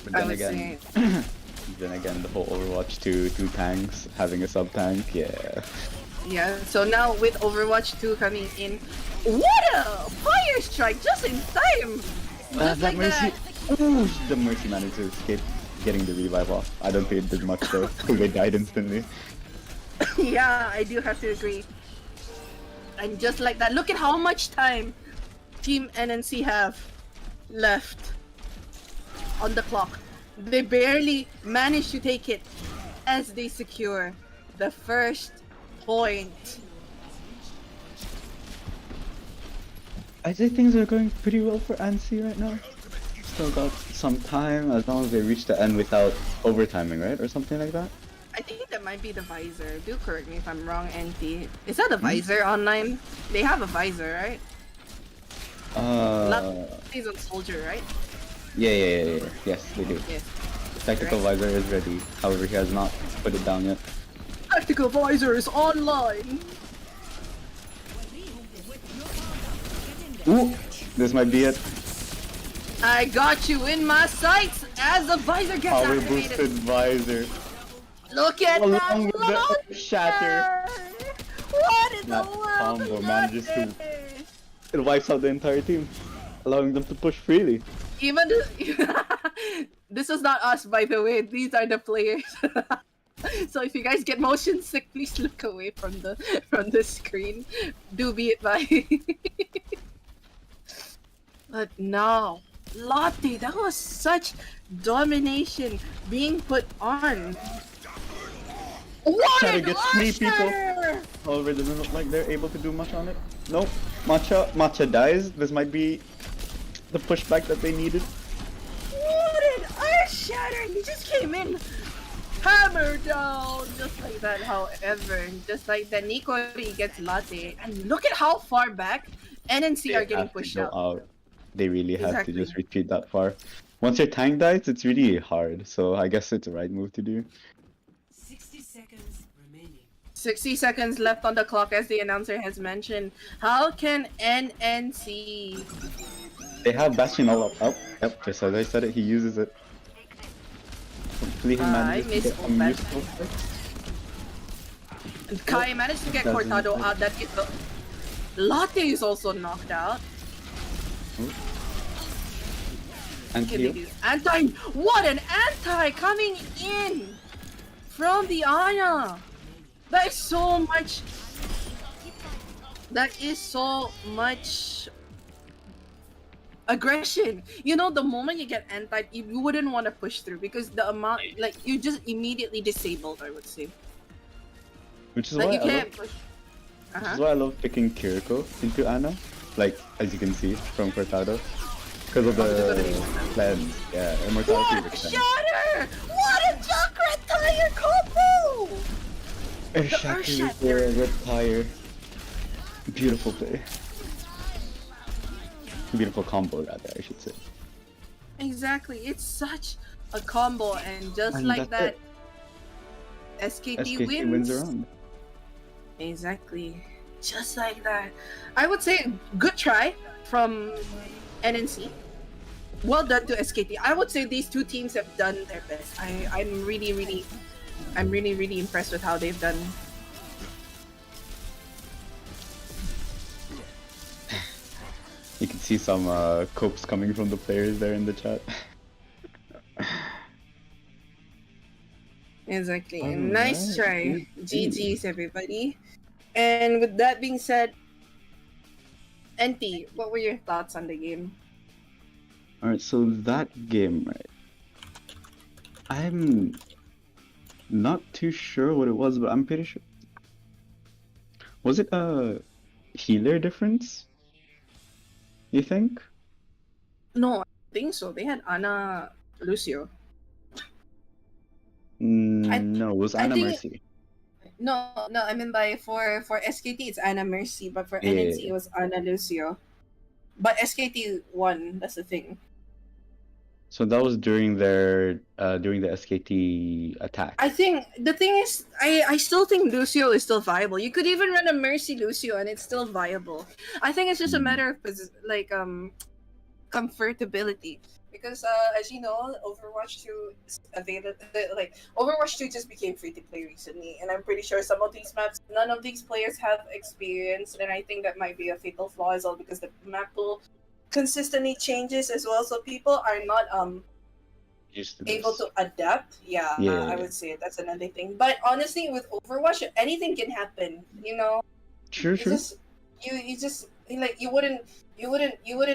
[SPEAKER 1] But
[SPEAKER 2] I
[SPEAKER 1] then
[SPEAKER 2] would
[SPEAKER 1] again,
[SPEAKER 2] say.
[SPEAKER 1] then again, the whole Overwatch 2 tanks having a sub tank, yeah.
[SPEAKER 2] Yeah, so now with Overwatch 2 coming in, what a fire strike just in time! Just like
[SPEAKER 1] Mercy.
[SPEAKER 2] that.
[SPEAKER 1] Ooh, the Mercy managed to escape getting the revive off. I don't think it did much though, because they died instantly.
[SPEAKER 2] Yeah, I do have to agree. And just like that, look at how much time Team NNC have left on the clock. They barely managed to take it as they secure the first point.
[SPEAKER 1] I think things are going pretty well for Ansi right now. Still got some time as long as they reach the end without overtiming, right? Or something like that?
[SPEAKER 2] I think that might be the visor. Do correct me if I'm wrong, NT. Is that a visor online? They have a visor, right? Not he's on soldier, right?
[SPEAKER 1] Yeah. Yes, they do.
[SPEAKER 2] Yes.
[SPEAKER 1] Tactical visor is ready. However, he has not put it down yet.
[SPEAKER 2] Tactical visor is online.
[SPEAKER 1] Ooh, this might be it.
[SPEAKER 2] I got you in my sights as the visor gets
[SPEAKER 1] Power
[SPEAKER 2] activated.
[SPEAKER 1] boosted visor.
[SPEAKER 2] Look at
[SPEAKER 1] Along
[SPEAKER 2] that
[SPEAKER 1] with the
[SPEAKER 2] launcher!
[SPEAKER 1] shatter.
[SPEAKER 2] What in
[SPEAKER 1] That
[SPEAKER 2] the world
[SPEAKER 1] combo
[SPEAKER 2] is
[SPEAKER 1] manages to-
[SPEAKER 2] this?
[SPEAKER 1] It wipes out the entire team, allowing them to push freely.
[SPEAKER 2] Even this is not us, by the way. These are the players. So if you guys get motion sick, please look away from the screen. Do be advised. But no, Lotte, that was such domination being put on. What
[SPEAKER 1] Shatter
[SPEAKER 2] an
[SPEAKER 1] gets 3 people.
[SPEAKER 2] usher!
[SPEAKER 1] However, it doesn't look like they're able to do much on it. Nope. Matcha dies. This might be the pushback that they needed.
[SPEAKER 2] What an earth shatter! He just came in, hammer down, just like that. However, just like that, Nikori gets Latte, and look at how far back NNC are getting
[SPEAKER 1] have to
[SPEAKER 2] pushed
[SPEAKER 1] go
[SPEAKER 2] out.
[SPEAKER 1] They really have
[SPEAKER 2] Exactly.
[SPEAKER 1] to just retreat that far. Once your tank dies, it's really hard. So I guess it's the right move to do.
[SPEAKER 8] 60 seconds remaining.
[SPEAKER 2] 60 seconds left on the clock, as the announcer has mentioned. How can NNC?
[SPEAKER 1] They have Bastion all up. Oh, yep. Just as I said it, he uses it. Hopefully he manages to
[SPEAKER 2] miss
[SPEAKER 1] get some
[SPEAKER 2] Bastion.
[SPEAKER 1] useful fix.
[SPEAKER 2] And Kai managed to get
[SPEAKER 1] Doesn't
[SPEAKER 2] Cortado
[SPEAKER 1] like-
[SPEAKER 2] out. That is the Latte is also knocked out.
[SPEAKER 1] And
[SPEAKER 2] Okay,
[SPEAKER 1] Cleo.
[SPEAKER 2] they do. Anti, what an anti coming in from the Aya. That is so much. That is so much aggression. You know, the moment you get anti, you wouldn't want to push through because the amount, like, you just immediately disabled. I would say.
[SPEAKER 1] Which is
[SPEAKER 2] Like
[SPEAKER 1] why
[SPEAKER 2] you
[SPEAKER 1] I love,
[SPEAKER 2] can't push.
[SPEAKER 1] which is why I love picking Kiriko into Ana. Like as you can see from Cortado. Because of the cleanse. Yeah, immortality
[SPEAKER 2] What
[SPEAKER 1] with
[SPEAKER 2] a
[SPEAKER 1] cleanse.
[SPEAKER 2] shatter! What a chakra tire combo!
[SPEAKER 1] Earthshatter with the red tire. Beautiful play. Beautiful combo rather, I should say.
[SPEAKER 2] Exactly, it's such a combo, and just
[SPEAKER 1] And
[SPEAKER 2] like
[SPEAKER 1] that's
[SPEAKER 2] that, SKT,
[SPEAKER 1] SKT wins around.
[SPEAKER 2] Exactly, just like that. I would say good try from NNC. Well done to SKT. I would say these two teams have done their best. I'm really impressed with how they've done.
[SPEAKER 1] You can see some copes coming from the players there in the chat.
[SPEAKER 2] Exactly.
[SPEAKER 1] Alright,
[SPEAKER 2] Nice try.
[SPEAKER 1] GG.
[SPEAKER 2] GG's everybody. And with that being said, NT, what were your thoughts on the game?
[SPEAKER 1] Alright, so that game, right? I'm not too sure what it was, but I'm pretty sure. Was it a healer difference? You think?
[SPEAKER 2] No, I think so. They had Ana Lucio.
[SPEAKER 1] No, it was
[SPEAKER 2] I
[SPEAKER 1] Anna
[SPEAKER 2] think
[SPEAKER 1] Mercy.
[SPEAKER 2] no, I mean by for SKT it's Ana Mercy, but for
[SPEAKER 1] Yeah.
[SPEAKER 2] NNC it was Ana Lucio. But SKT won. That's the thing.
[SPEAKER 1] So that was during the SKT attack.
[SPEAKER 2] I think the thing is, I still think Lucio is still viable. You could even run a Mercy Lucio and it's still viable. I think it's just a matter of comfortability, because as you know, Overwatch 2 is available. Like Overwatch 2 just became free to play recently, and I'm pretty sure some of these maps none of these players have experience, and I think that might be a fatal flaw as well, because the map pool consistently changes as well, so people are not
[SPEAKER 1] Used to
[SPEAKER 2] able
[SPEAKER 1] this.
[SPEAKER 2] to adapt. Yeah,
[SPEAKER 1] Yeah.
[SPEAKER 2] I would say that's another thing. But honestly, with Overwatch, anything can happen. You know,
[SPEAKER 1] True,
[SPEAKER 2] you
[SPEAKER 1] true.
[SPEAKER 2] just you just like you wouldn't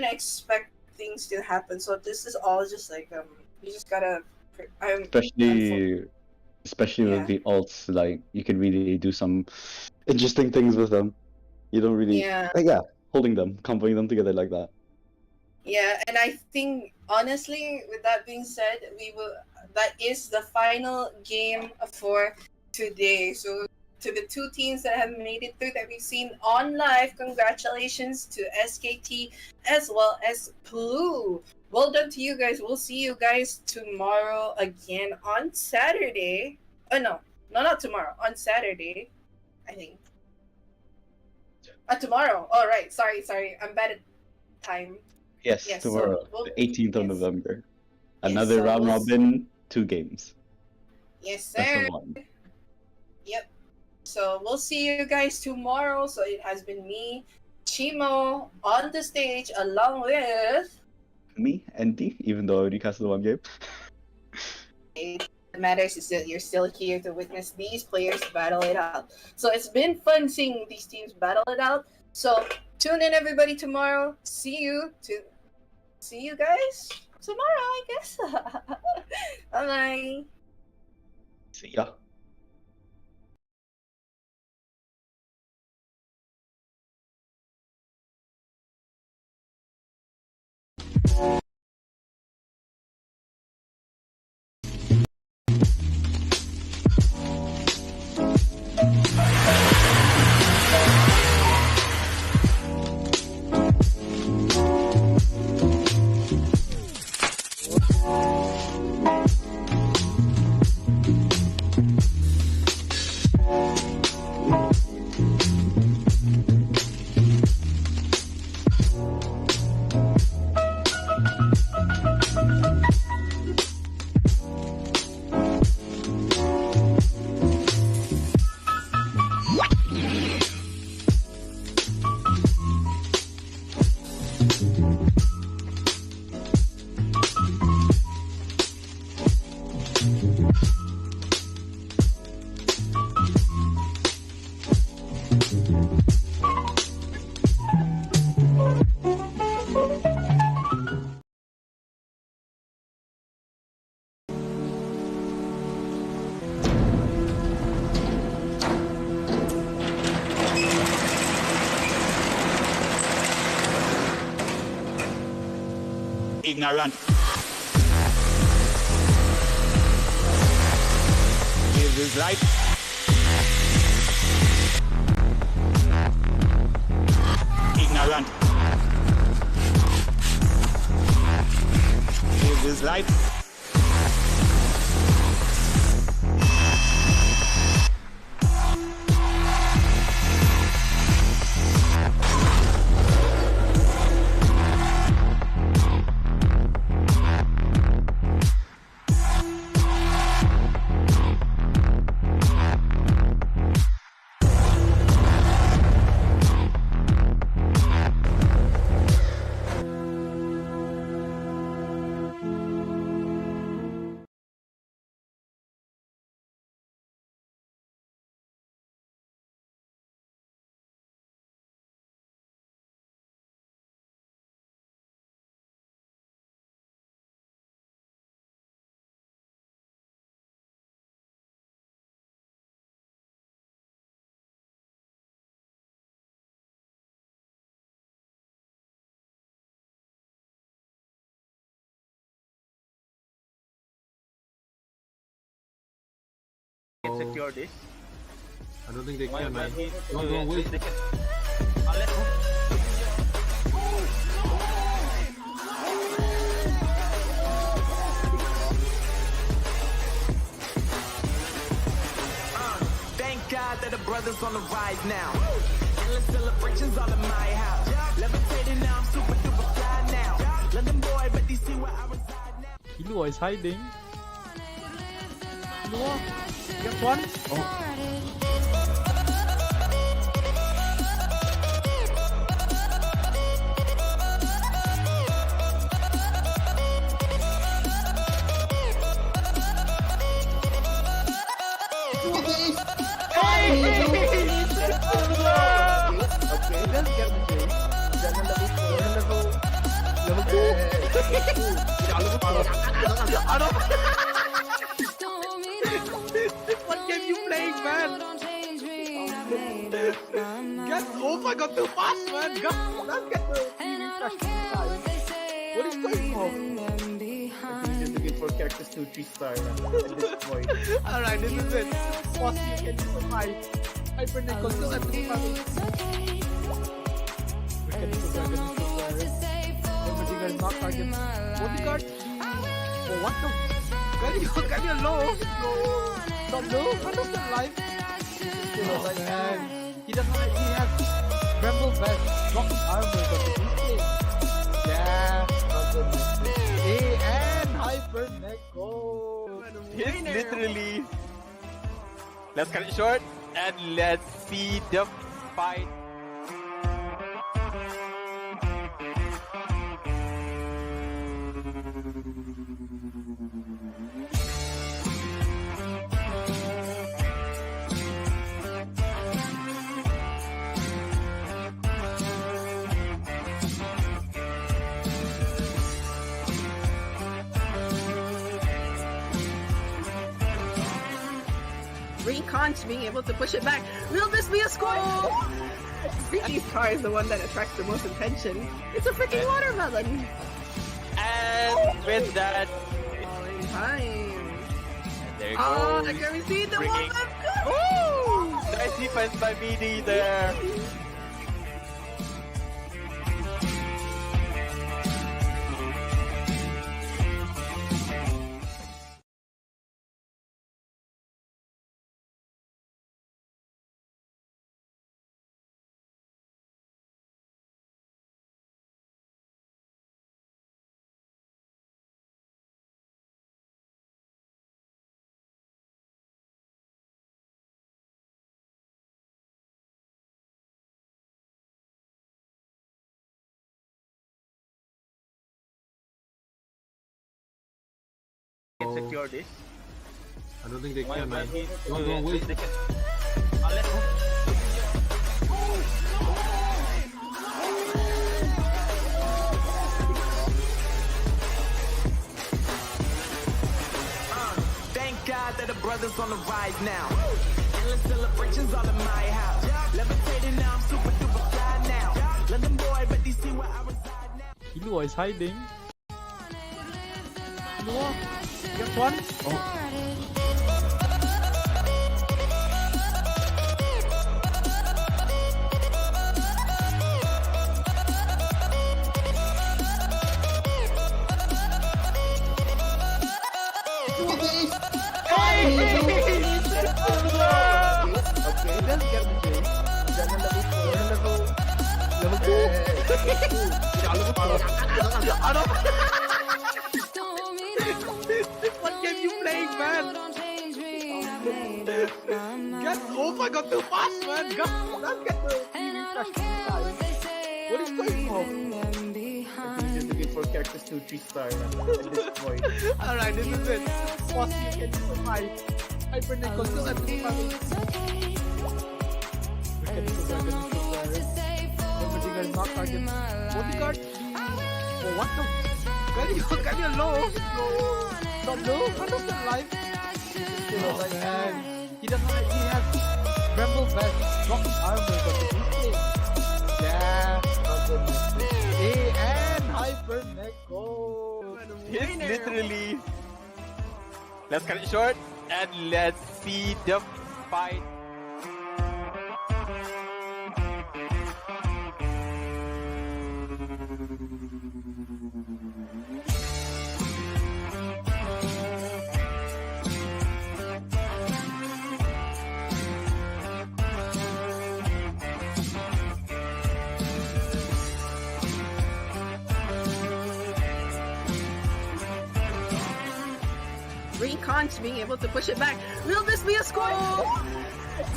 [SPEAKER 2] expect things to happen. So this is all just like you just gotta.
[SPEAKER 1] Especially
[SPEAKER 2] Yeah.
[SPEAKER 1] with the alts, like you can really do some interesting things with them. You don't really,
[SPEAKER 2] Yeah.
[SPEAKER 1] holding them, comboing them together like that.
[SPEAKER 2] Yeah, and I think honestly, with that being said, that is the final game for today. So to the two teams that have made it through that we've seen on live, congratulations to SKT as well as PLU. Well done to you guys. We'll see you guys tomorrow again on Saturday. Oh no, not tomorrow. On Saturday, I think. Tomorrow. All right. Sorry. I'm bad at time.
[SPEAKER 1] Yes,
[SPEAKER 2] Yes,
[SPEAKER 1] tomorrow,
[SPEAKER 2] so
[SPEAKER 1] the 18th of
[SPEAKER 2] yes.
[SPEAKER 1] November.
[SPEAKER 2] Yes,
[SPEAKER 1] Another
[SPEAKER 2] so
[SPEAKER 1] round
[SPEAKER 2] we'll
[SPEAKER 1] robin, 2 games.
[SPEAKER 2] Yes,
[SPEAKER 1] Best
[SPEAKER 2] sir.
[SPEAKER 1] of 1.
[SPEAKER 2] Yep. So we'll see you guys tomorrow. So it has been me, Chimo, on the stage along with.
[SPEAKER 1] Me, NT, even though I already casted 1 game.
[SPEAKER 2] It matters is that you're still here to witness these players battle it out. So it's been fun seeing these teams battle it out. So tune in everybody tomorrow. See you guys tomorrow, I guess. Bye bye.
[SPEAKER 1] See ya.
[SPEAKER 3] Ignorant. Is this life? Ignorant. Is this life?
[SPEAKER 5] can secure this.
[SPEAKER 4] I don't think they can, man.
[SPEAKER 5] Wait,
[SPEAKER 4] No, wait.
[SPEAKER 5] they can. Let's go.
[SPEAKER 6] Thank God that the brothers on the rise now. Endless celebrations all in my house. Levitating now, I'm super duper fly now. London boy, but they see where I reside now.
[SPEAKER 7] Killua is hiding. Killua, get one. What game you playing, man? Get, oh my god, too fast, man! Let's get the What is going on?
[SPEAKER 9] Just looking for characters to 3-star at this point.
[SPEAKER 7] Alright, this is it. Boss, you can survive. Hypernickel still at the family. We can do Dragon Everything is not target. Bodyguard? Oh, what the? Can you low? Stop low? What is that life? Oh man. He has Bramble Vest, Rock Armor, but he's yeah, and Hypernickel.
[SPEAKER 5] It's literally. Let's cut it short and let's see the fight.
[SPEAKER 2] Reconch being able to push it back. Will this be a score? Freaky's car is the one that attracts the most attention. It's a freaking watermelon.
[SPEAKER 5] And with that,
[SPEAKER 2] Time.
[SPEAKER 5] there you
[SPEAKER 2] Oh,
[SPEAKER 5] go.
[SPEAKER 2] can we see the
[SPEAKER 5] Freaking-
[SPEAKER 2] one?
[SPEAKER 5] Woo! Nice defense by BD there. Can secure this.
[SPEAKER 4] I don't think they can, man.
[SPEAKER 5] Wait,
[SPEAKER 4] No, wait.
[SPEAKER 5] they can. Let's go.
[SPEAKER 6] Thank God that the brothers on the rise now. Endless celebrations all in my house. Levitating now, I'm super duper fly now. London boy, but they see where I reside now.
[SPEAKER 7] Killua is hiding. Killua, get one. What game you playing, man? Get, oh my god, too fast, man! Let's get the What is going on?
[SPEAKER 9] Just looking for characters to 3-star at this point.
[SPEAKER 7] Alright, this is it. Boss, you can survive. Hypernickel still at the family. We can do Dragon Everything is not target. Bodyguard? Oh, what the? Can you low? Stop low? What is that life? Oh man. He has Bramble Vest, Rock Armor, but he's yeah, and Hypernickel.
[SPEAKER 5] It's literally. Let's cut it short and let's see the fight.
[SPEAKER 2] Reconch being able to push it back. Will this be a score?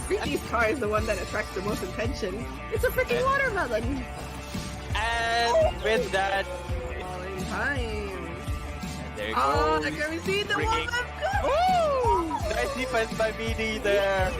[SPEAKER 2] Freaky's car is the one that attracts the most attention. It's a freaking watermelon.
[SPEAKER 5] And with that,
[SPEAKER 2] Time.
[SPEAKER 5] there you
[SPEAKER 2] Oh,
[SPEAKER 5] go.
[SPEAKER 2] can we see the
[SPEAKER 5] Freaking-
[SPEAKER 2] one?
[SPEAKER 5] Ooh! Nice defense by BD there.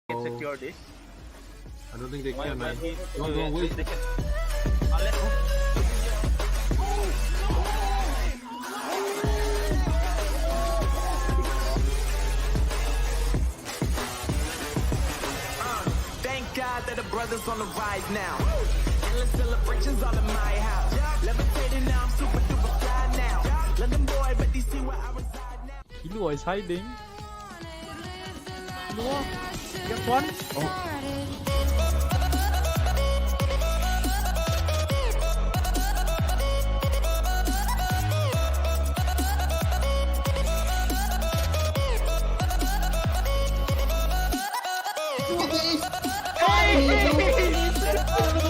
[SPEAKER 4] can
[SPEAKER 3] secure this.
[SPEAKER 4] I don't think they can, man. No, wait.
[SPEAKER 6] Thank God that the brothers on the rise now. Endless celebrations all in my house. Levitating now, I'm super duper fly now. London boy, but they see where I reside now.
[SPEAKER 7] Killua is hiding. Killua, get one. Oh.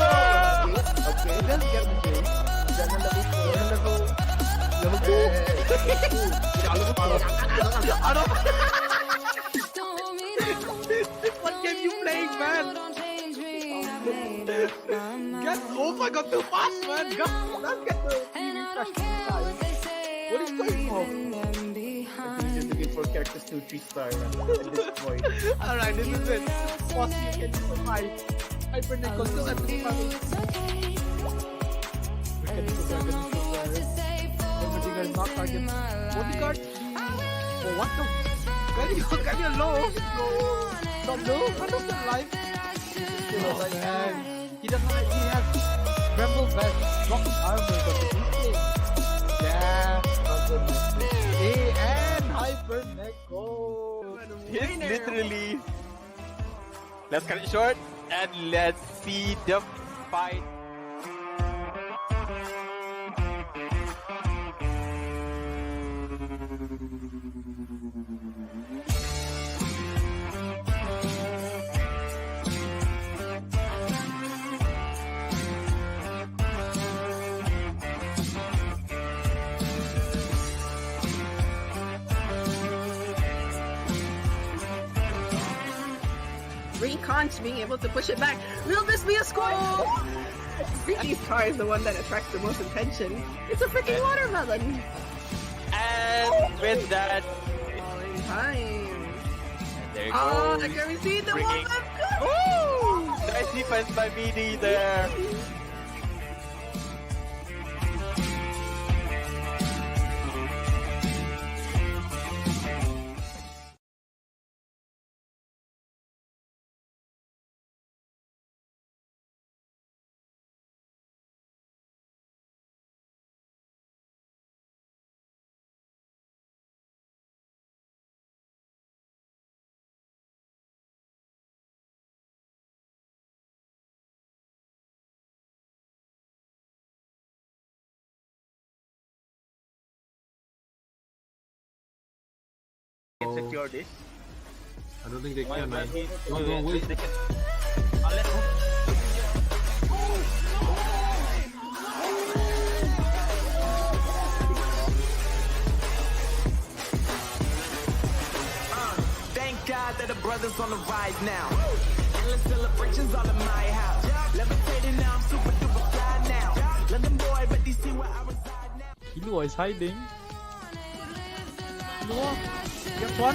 [SPEAKER 9] Okay, let's get the chase. Jangan level 2.
[SPEAKER 7] What game you playing, man? Get, oh my god, too fast, man. Go, let's get the refresh time. What is going on?
[SPEAKER 9] Just looking for characters 2 3-star at this point.
[SPEAKER 7] Alright, this is it. Boss, you can survive. Hypernickel still at the front. Everything is not target. Bodyguard? Oh, what the? Can you low? Not low? How does that life? Oh man. He doesn't actually have Bramble Vest, Rock Armor, but the thing. Yeah. Hey, and Hypernickel.
[SPEAKER 5] It's literally. Let's cut it short and let's see the fight.
[SPEAKER 2] Reconch being able to push it back. Will this be a score? Freaky's car is the one that attracts the most attention. It's a freaking watermelon.
[SPEAKER 5] And with that,
[SPEAKER 2] Time.
[SPEAKER 5] there you
[SPEAKER 2] Oh,
[SPEAKER 5] go.
[SPEAKER 2] can we see the
[SPEAKER 5] Freaking-
[SPEAKER 2] one?
[SPEAKER 5] Ooh! Nice defense by BD there.
[SPEAKER 3] Can secure this.
[SPEAKER 4] I don't think they can, man. No, wait.
[SPEAKER 6] Thank God that the brothers on the rise now. Endless celebrations all in my house. Levitating now, I'm super duper fly now. London boy, but they see where I reside now.
[SPEAKER 7] Killua is hiding. Killua, get one.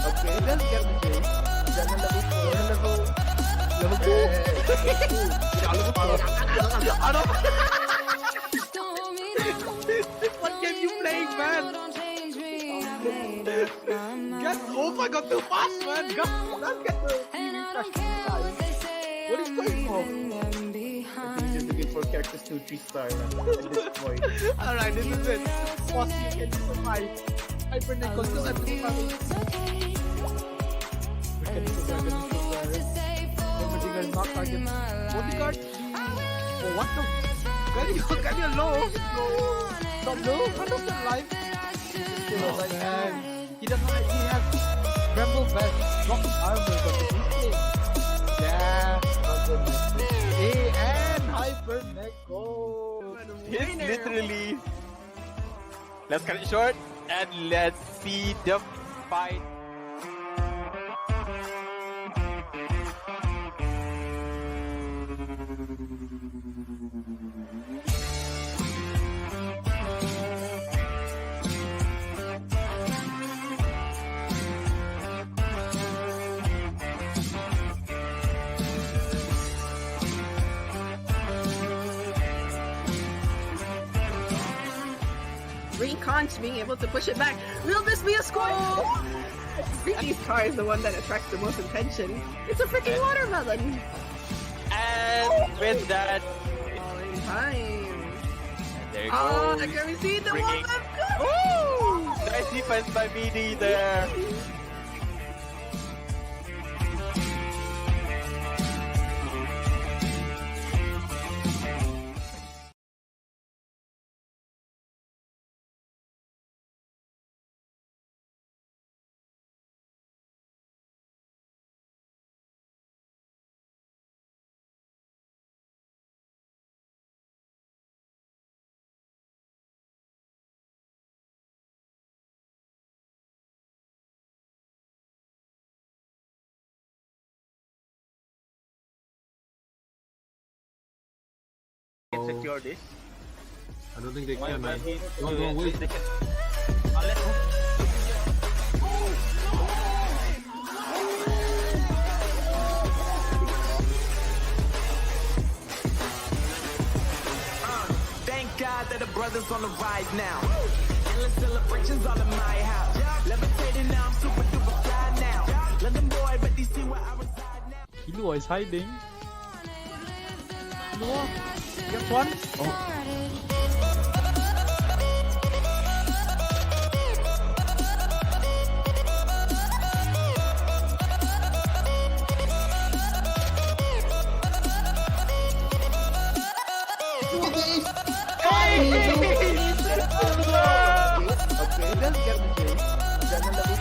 [SPEAKER 9] Okay, let's get the chase. Jangan level 2.
[SPEAKER 7] What game you playing, man? Get, oh my god, too fast, man. Go.
[SPEAKER 9] Let's get the
[SPEAKER 7] What is going on?
[SPEAKER 9] He's just looking for characters 2 3-star at this point.
[SPEAKER 7] Alright, this is it. Boss, you can survive. Hyper Nickel still at the front. Bodyguard not target. Bodyguard? Oh, what the? Can you low? Not low? How does that life? Still alive. Man. He doesn't actually have Bramble Vest, Rock Armor, but he's yeah. And Hyper Nickel.
[SPEAKER 5] It's literally. Let's cut it short and let's see the fight.
[SPEAKER 2] Reconch being able to push it back. Will this be a score? Freaky's car is the one that attracts the most attention. It's a freaking watermelon.
[SPEAKER 5] And with that,
[SPEAKER 2] Time.
[SPEAKER 5] there you
[SPEAKER 2] Oh,
[SPEAKER 5] go.
[SPEAKER 2] can we see the one
[SPEAKER 5] Freaking-
[SPEAKER 2] left? Go!
[SPEAKER 5] Woo! Nice defense by BD there.
[SPEAKER 9] Can secure this.
[SPEAKER 4] I don't think they can, man. Don't wait.
[SPEAKER 6] Thank God that the brothers on the rise now. Endless celebrations all in my house. Levitating now, I'm super duper fly now. London boy, but they see where I reside now.
[SPEAKER 7] Killua is hiding. Killua, get one.
[SPEAKER 9] Okay, let's get the chase. Jangan level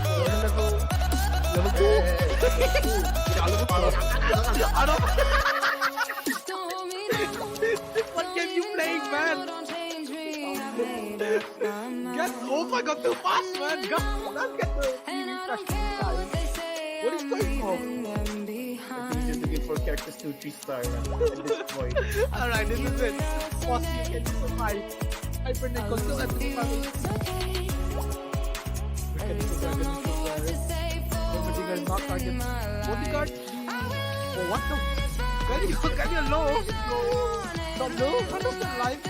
[SPEAKER 9] 2.
[SPEAKER 7] What game you playing, man? Get, oh my god, too fast, man. Go.
[SPEAKER 9] Let's get the
[SPEAKER 7] What is going on?
[SPEAKER 9] He's just looking for characters 2 3-star at this point.
[SPEAKER 7] Alright, this is it. Boss, you can survive. Hyper Nickel still at the front. Bodyguard not target. Bodyguard? Oh, what the? Can you low? Not low? How does that life?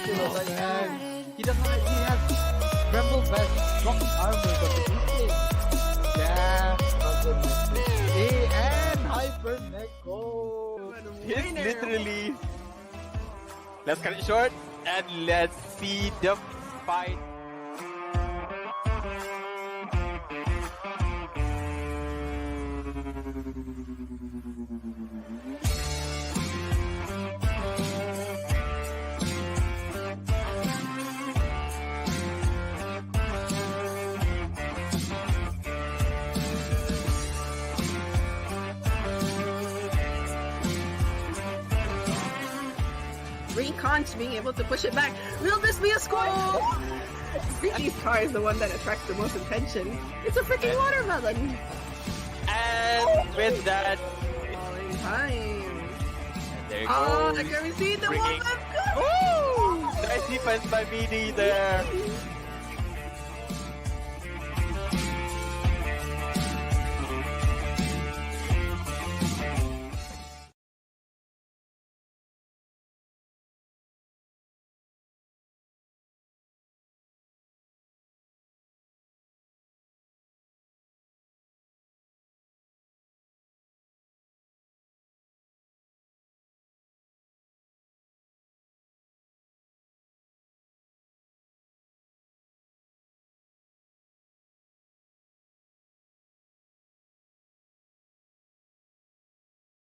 [SPEAKER 7] Still alive. Man. He doesn't actually have Bramble Vest, Rock Armor, but he's yeah. And Hyper Nickel.
[SPEAKER 5] It's literally. Let's cut it short and let's see the fight.
[SPEAKER 2] Conch being able to push it back. Will this be a score? Ricky's car is the one that attracts the most attention. It's a freaking watermelon.
[SPEAKER 5] And with that,
[SPEAKER 2] Falling time.
[SPEAKER 5] there you
[SPEAKER 2] Oh,
[SPEAKER 5] go.
[SPEAKER 2] I can see the
[SPEAKER 5] Freaking-
[SPEAKER 2] one.
[SPEAKER 5] Woo! Nice defense by BD there.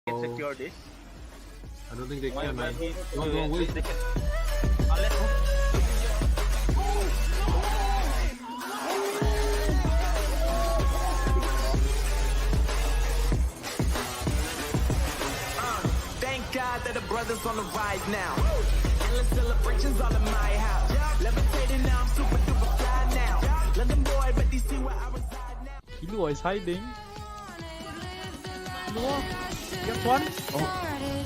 [SPEAKER 4] Oh,
[SPEAKER 5] Secure this.
[SPEAKER 4] I don't think they can, man. Don't wait.
[SPEAKER 6] Thank God that the brothers on the rise now. Endless celebrations all in my house. Levitating now, I'm super duper fly now. London boy, but they see where I reside now.
[SPEAKER 7] Killua is hiding. Killua, get one.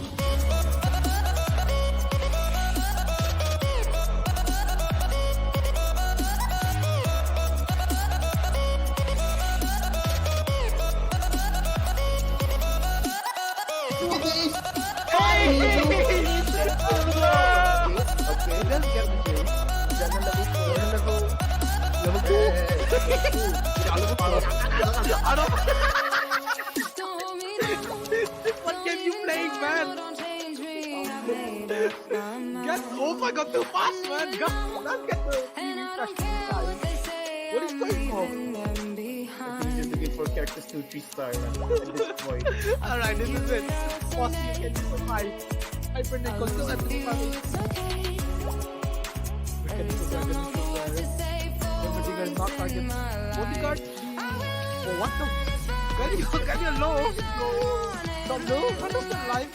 [SPEAKER 9] Okay, let's get the game. Jangan level 2.
[SPEAKER 7] What game you playing, man? Get oh my god, too fast, man. Go, let's get the refresh time. What is going on?
[SPEAKER 9] I think you're looking for characters 2 3-star at this point.
[SPEAKER 7] Alright, this is it. Pause, you can survive. Hypernet control at this time. We can do that. Everything is not target. Bodyguard. Oh, what the? Can you low? Not low? How does that life?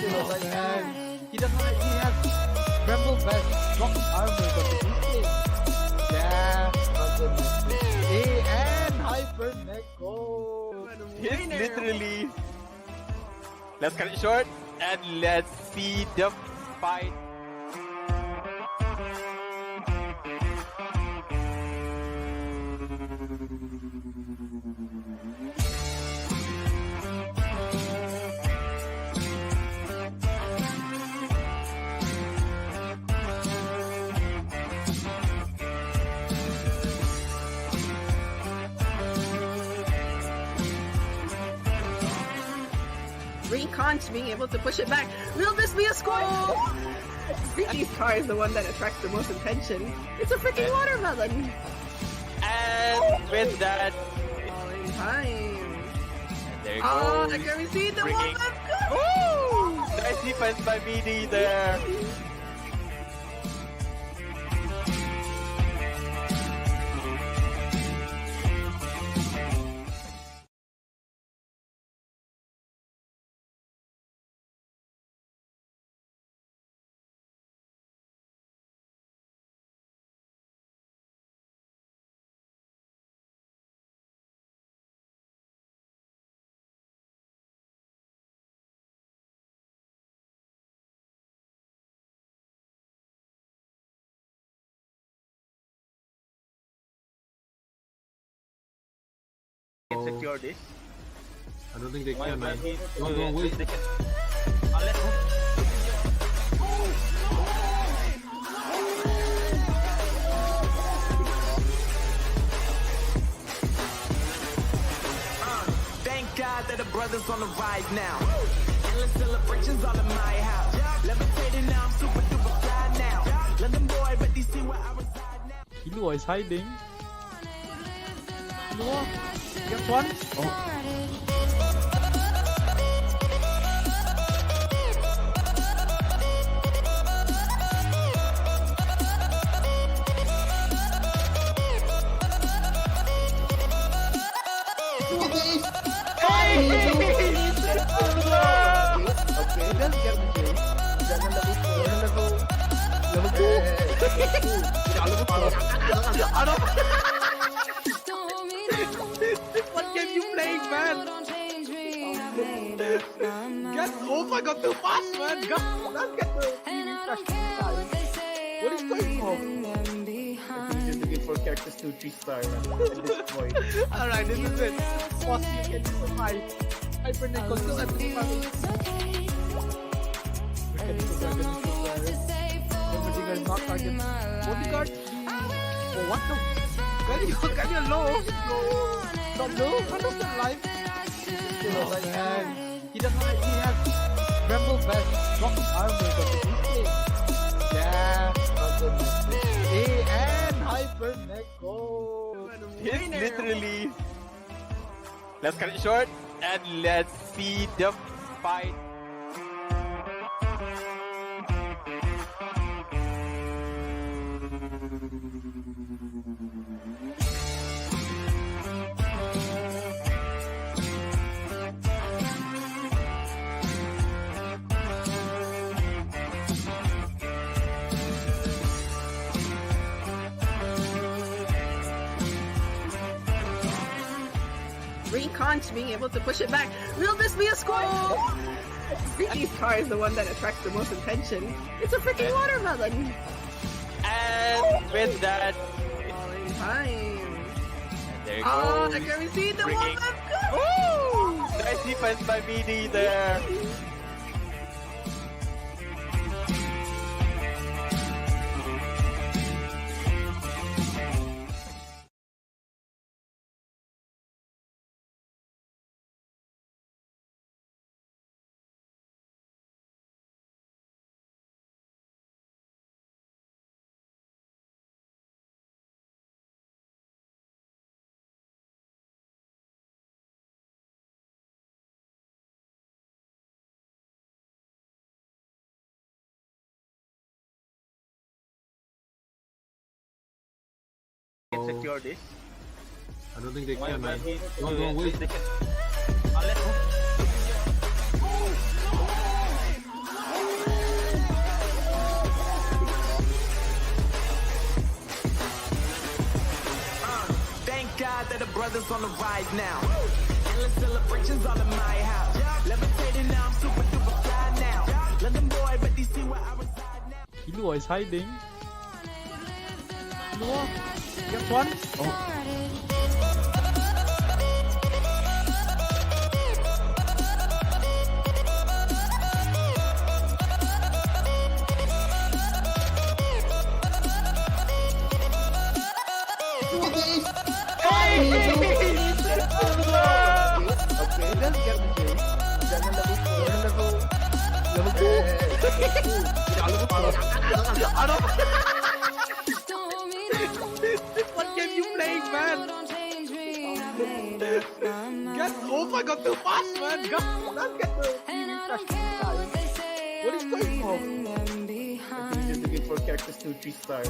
[SPEAKER 7] Oh, man. He doesn't actually have Bramble Vest, Rock Armor, but the game. Yeah, hey, and Hypernet go.
[SPEAKER 5] It's literally. Let's cut it short and let's see the fight.
[SPEAKER 2] Conch being able to push it back. Will this be a score? Ricky's car is the one that attracts the most attention. It's a freaking watermelon.
[SPEAKER 5] And with that,
[SPEAKER 2] Falling time.
[SPEAKER 5] there you
[SPEAKER 2] Oh,
[SPEAKER 5] go.
[SPEAKER 2] I can see the
[SPEAKER 5] Freaking-
[SPEAKER 2] one.
[SPEAKER 5] Woo! Nice defense by BD there. Secure this.
[SPEAKER 4] I don't think they can, man. Don't wait.
[SPEAKER 6] Thank God that the brothers on the rise now. Endless celebrations all in my house. Levitating now, I'm super duper fly now. London boy, but they see where I reside now.
[SPEAKER 7] Killua is hiding. Killua, get one.
[SPEAKER 9] Okay, let's get the game. Jangan level 2. Jangan level 2.
[SPEAKER 7] What game you playing, man? Get, oh my god, too fast, man. Go, let's get the refresh time. What is going on?
[SPEAKER 9] He's just looking for characters to 3-star at this point.
[SPEAKER 7] Alright, this is it. Pause, you can survive. Hypernickel still at 3 Everything is not target. Bodyguard? Oh, what the? Can you low? Not low? 100% life? Still alive. And he doesn't actually have Bramble Vest, Rocky Armor, but the replay. Yeah, and Hypernickel.
[SPEAKER 5] It's literally. Let's cut it short and let's see the fight.
[SPEAKER 2] Reconch being able to push it back. Will this be a score? Ricky's car is the one that attracts the most attention. It's a freaking watermelon.
[SPEAKER 5] And with that,
[SPEAKER 2] Time.
[SPEAKER 5] there you
[SPEAKER 2] Oh,
[SPEAKER 5] go.
[SPEAKER 2] can we see the
[SPEAKER 5] Freaking-
[SPEAKER 2] one?
[SPEAKER 5] Ooh! Nice defense by BD there.
[SPEAKER 4] Can
[SPEAKER 5] secure this.
[SPEAKER 4] I don't think they can, man. No, wait.
[SPEAKER 6] Thank God that the brothers on the rise now. Endless celebrations all in my house. Levitating now, I'm super duper fly now. London boy, but they see where I reside now.
[SPEAKER 7] Killua is hiding. Killua, get one.
[SPEAKER 9] Okay, let's get the chase. Jangan level 2. Jangan level 2.
[SPEAKER 7] What game you playing, man? Get, oh my god, too fast, man. Go, let's get the refresh time. What is going on?
[SPEAKER 9] He's just looking for characters to 3-star at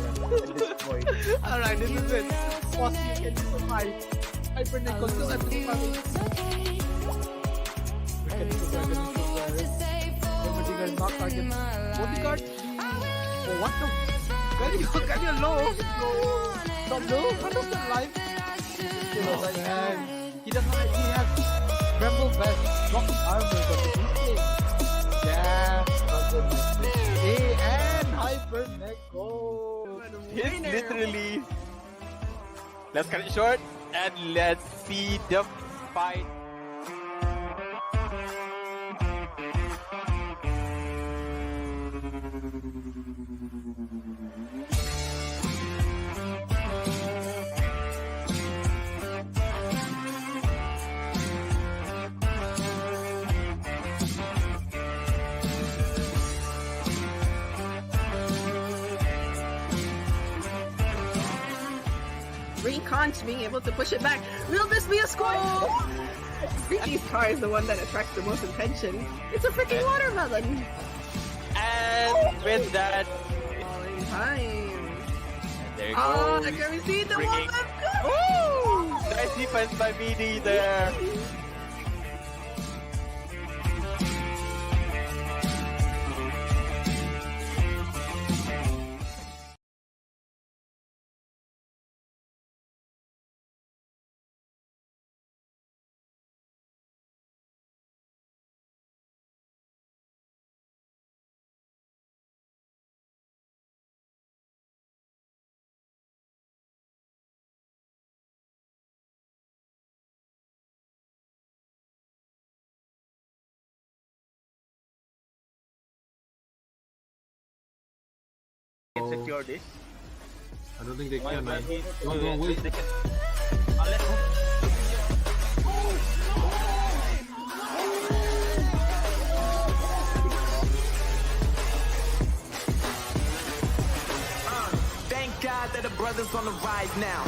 [SPEAKER 9] this point.
[SPEAKER 7] Alright, this is it. Pause, you can survive. Hypernickel still at 3 Everything is not target. Bodyguard? Oh, what the? Can you low? Not low? 100% life? Still alive. And he doesn't actually have Bramble Vest, Rocky Armor, but the replay. Yeah, and Hypernickel.
[SPEAKER 5] It's literally. Let's cut it short and let's see the fight.
[SPEAKER 2] Reconch being able to push it back. Will this be a score? Ricky's car is the one that attracts the most attention. It's a freaking watermelon.
[SPEAKER 5] And with that,
[SPEAKER 2] Time.
[SPEAKER 5] there you
[SPEAKER 2] Oh,
[SPEAKER 5] go.
[SPEAKER 2] can we see the
[SPEAKER 5] Freaking-
[SPEAKER 2] one?
[SPEAKER 5] Ooh! Nice defense by BD there.
[SPEAKER 4] No.
[SPEAKER 5] secure this.
[SPEAKER 4] I don't think they can, man. Don't wait.
[SPEAKER 6] Thank God that the brothers on the rise now.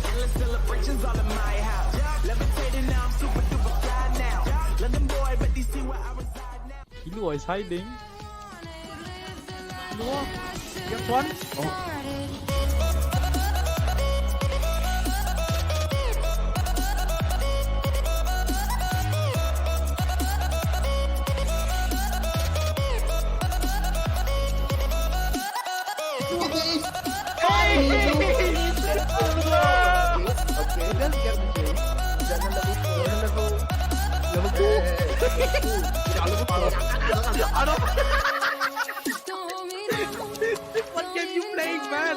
[SPEAKER 6] Endless celebrations all in my house. Levitating now, I'm super duper fly now. London boy, but they see where I reside now.
[SPEAKER 7] Killua is hiding. Killua, get one.
[SPEAKER 9] Okay, let's get the game. Jangan level 2.
[SPEAKER 7] What game you playing, man?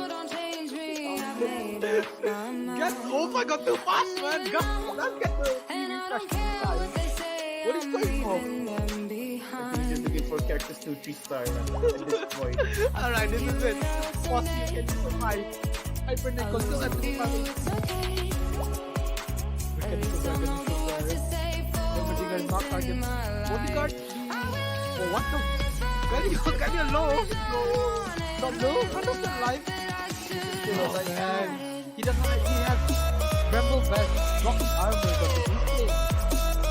[SPEAKER 7] Get, oh my god, too fast, man.
[SPEAKER 9] Let's get the refresh time. What is going on? I think he's just looking for characters to 3-star at this point.
[SPEAKER 7] Alright, this is it. What you can survive. Hypernickel still at the front. Mechanical dragon is still there. Everything is not target. Bodyguard. Oh, what the? Can you low? Not low? 100% life. Oh man. He has Bramble Vest, Rocket Armor, but he's playing.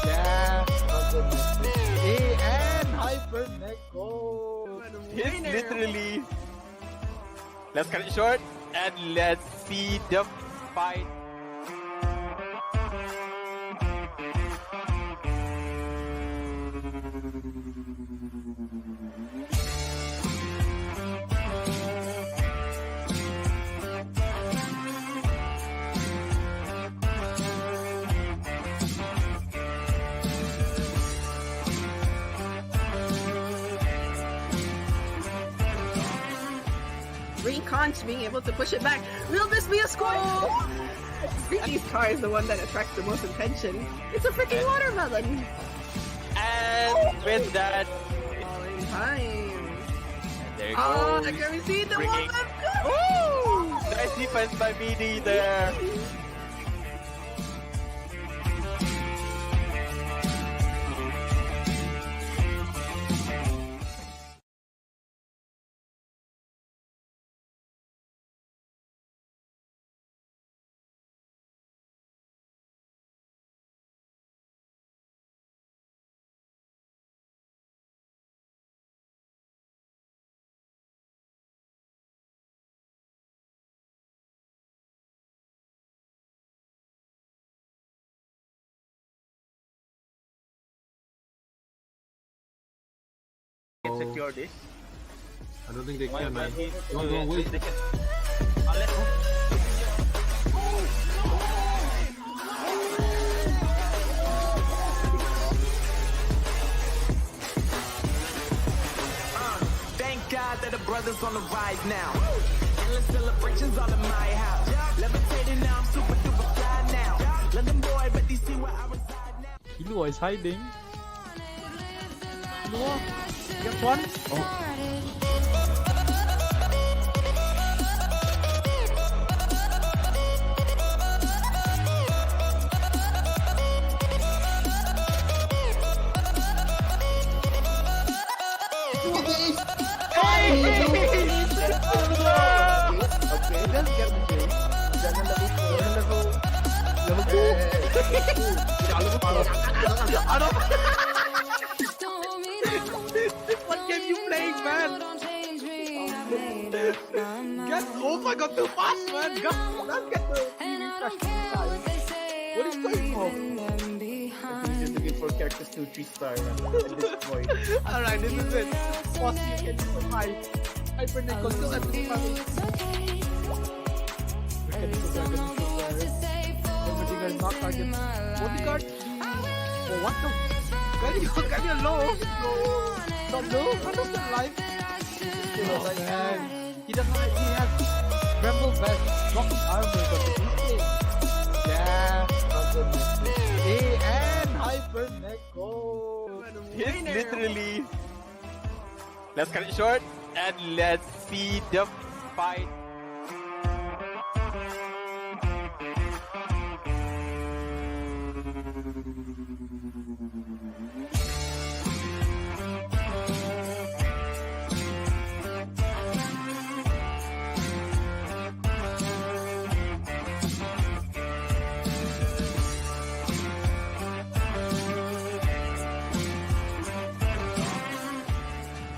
[SPEAKER 7] Yeah. And Hypernickel.
[SPEAKER 5] He's literally. Let's cut it short and let's see the fight.
[SPEAKER 2] Reconch being able to push it back. Will this be a score? Ricky's car is the one that attracts the most attention. It's a freaking watermelon.
[SPEAKER 5] And with that,
[SPEAKER 2] Time.
[SPEAKER 5] there you
[SPEAKER 2] Oh,
[SPEAKER 5] go.
[SPEAKER 2] I can see the
[SPEAKER 5] Bringing-
[SPEAKER 2] one.
[SPEAKER 5] Woo! Nice defense by BD there. Can secure this.
[SPEAKER 4] I don't think they can, man. Don't wait.
[SPEAKER 6] Thank God that the brothers on the rise now. Endless celebrations all in my house. Levitating now, I'm super duper fly now. London boy, but they see where I reside now.
[SPEAKER 7] Killua is hiding. Killua, get one.
[SPEAKER 9] Okay, let's get the game. Jangan level 2.
[SPEAKER 7] What game you playing, man? Get, oh my god, too fast, man.
[SPEAKER 9] Let's get the refresh time. What is going on? I think he's just looking for characters to 3-star at this point.
[SPEAKER 7] Alright, this is it. What you can survive. Hypernickel still at the front. Mechanical dragon is still there. Everything is not target. Bodyguard. Oh, what the? Can you low? Not low? 100% life. Oh man. He has Bramble Vest, Rocket Armor, but he's playing. Yeah. And Hypernickel.
[SPEAKER 5] He's literally. Let's cut it short and let's see the fight.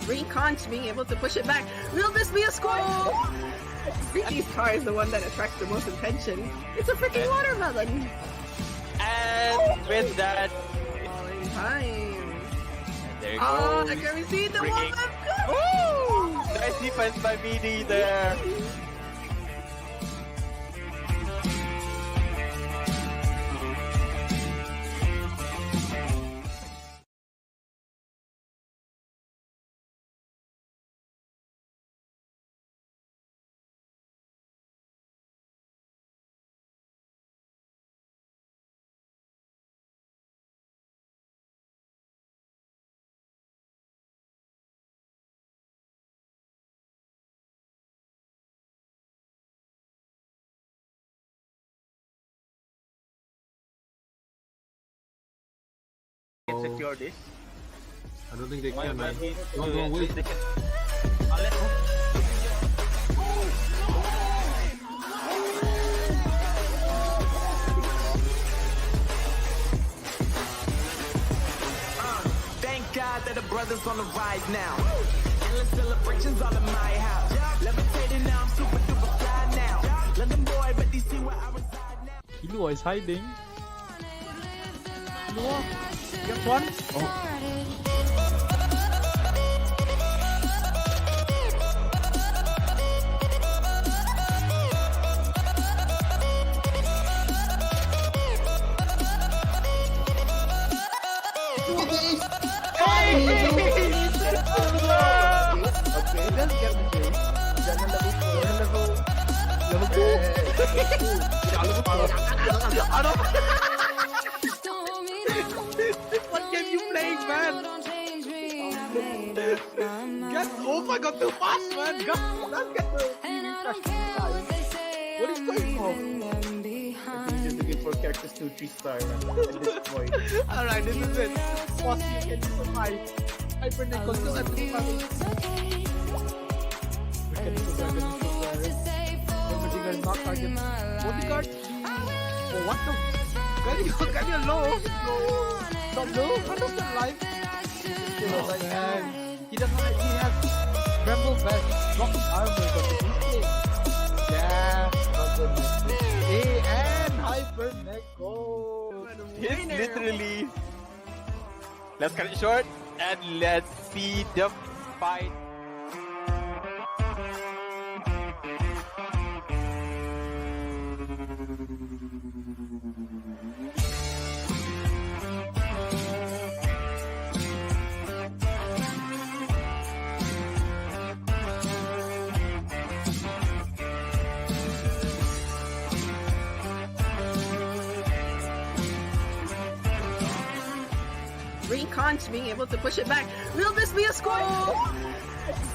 [SPEAKER 2] Reconch being able to push it back. Will this be a score? Ricky's car is the one that attracts the most attention. It's a freaking watermelon.
[SPEAKER 5] And with that,
[SPEAKER 2] Falling time.
[SPEAKER 5] there you
[SPEAKER 2] Oh,
[SPEAKER 5] go.
[SPEAKER 2] I can see the
[SPEAKER 5] Bringing-
[SPEAKER 2] one.
[SPEAKER 5] Woo! Nice defense by BD there.
[SPEAKER 9] Can secure this.
[SPEAKER 4] I don't think they can, man. Don't wait.
[SPEAKER 6] Thank God that the brothers on the rise now. Endless celebrations all in my house. Levitating now, I'm super duper fly now. London boy, but they see where I reside now.
[SPEAKER 7] Killua is hiding. Killua, get one.
[SPEAKER 9] Okay, let's get the game. Jangan level 2.
[SPEAKER 7] What game you playing, man? Get, oh my god, too fast, man. Go.
[SPEAKER 9] Let's get the What is going on? I think you're looking for characters 2 3-star at this point.
[SPEAKER 7] Alright, this is it. Boss, you can survive. Hyper Nickel still at 3 Everything not target. Bodyguard? Oh, what the? Can you low? Not low? 100% life? And he doesn't like, he has Bramble Vest, Rocket Armor, but the mistake. Yeah, not good mistake. Hey, and Hyper Nickel.
[SPEAKER 5] It's literally. Let's cut it short and let's see the fight.
[SPEAKER 2] Reconch being able to push it back. Will this be a score?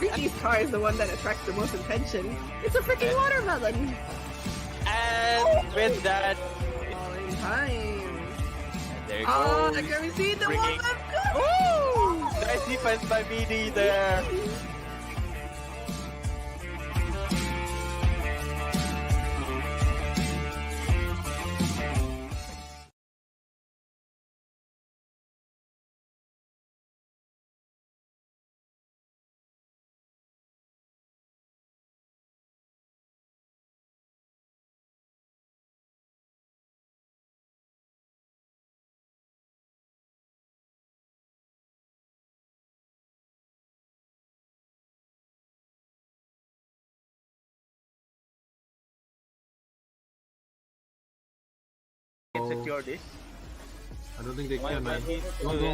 [SPEAKER 2] Ricky's car is the one that attracts the most attention. It's a freaking watermelon.
[SPEAKER 5] And with that,
[SPEAKER 2] Falling time.
[SPEAKER 5] there you
[SPEAKER 2] Oh,
[SPEAKER 5] go.
[SPEAKER 2] I can see the
[SPEAKER 5] Bringing-
[SPEAKER 2] one.
[SPEAKER 5] Woo! Nice defense by BD there.
[SPEAKER 9] Can secure this.
[SPEAKER 4] I don't think they can, man. Don't